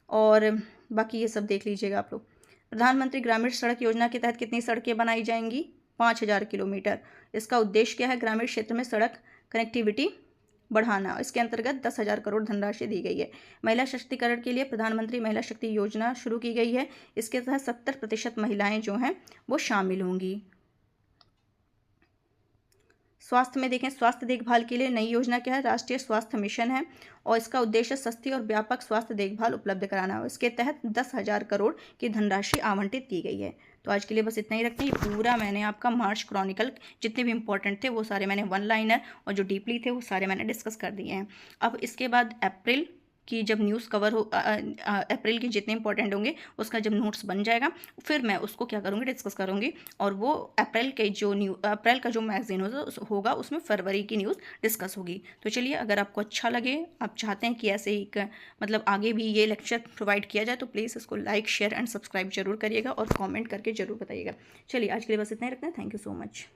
Speaker 1: और बाकी ये सब देख लीजिएगा आप लोग। प्रधानमंत्री ग्रामीण सड़क योजना के तहत कितनी सड़कें बनाई जाएंगी? 5,000 किलोमीटर। इसका उद्देश्य क्या है? ग्रामीण क्षेत्र में सड़क कनेक्टिविटी बढ़ाना। इसके अंतर्गत 10,000 करोड़ धनराशि दी गई है। महिला सशक्तिकरण के लिए प्रधानमंत्री महिला शक्ति योजना शुरू की गई है। इसके तहत 70% महिलाएं जो हैं वो शामिल होंगी। स्वास्थ्य में देखें, स्वास्थ्य देखभाल के लिए नई योजना क्या है? राष्ट्रीय स्वास्थ्य मिशन है, और इसका उद्देश्य सस्ती और व्यापक स्वास्थ्य देखभाल उपलब्ध कराना है। इसके तहत 10,000 करोड़ की धनराशि आवंटित की गई है। तो आज के लिए बस इतना ही रखते हैं। ये पूरा मैंने आपका मार्च क्रॉनिकल जितने भी इंपॉर्टेंट थे वो सारे मैंने 1 लाइनर और जो डीपली थे वो सारे मैंने डिस्कस कर दिए हैं। अब इसके बाद अप्रैल की जब न्यूज़ कवर हो, अप्रैल के जितने इंपॉर्टेंट होंगे उसका जब नोट्स बन जाएगा फिर मैं उसको क्या करूँगी? डिस्कस करूँगी। और वो अप्रैल का जो मैगजीन होगा उसमें फरवरी की न्यूज़ डिस्कस होगी। तो चलिए, अगर आपको अच्छा लगे, आप चाहते हैं कि ऐसे ही मतलब आगे भी ये लेक्चर प्रोवाइड किया जाए, तो प्लीज़ इसको लाइक शेयर एंड सब्सक्राइब जरूर करिएगा और कॉमेंट करके जरूर बताइएगा। चलिए, आज के लिए बस इतना ही रखते हैं। Thank you so much.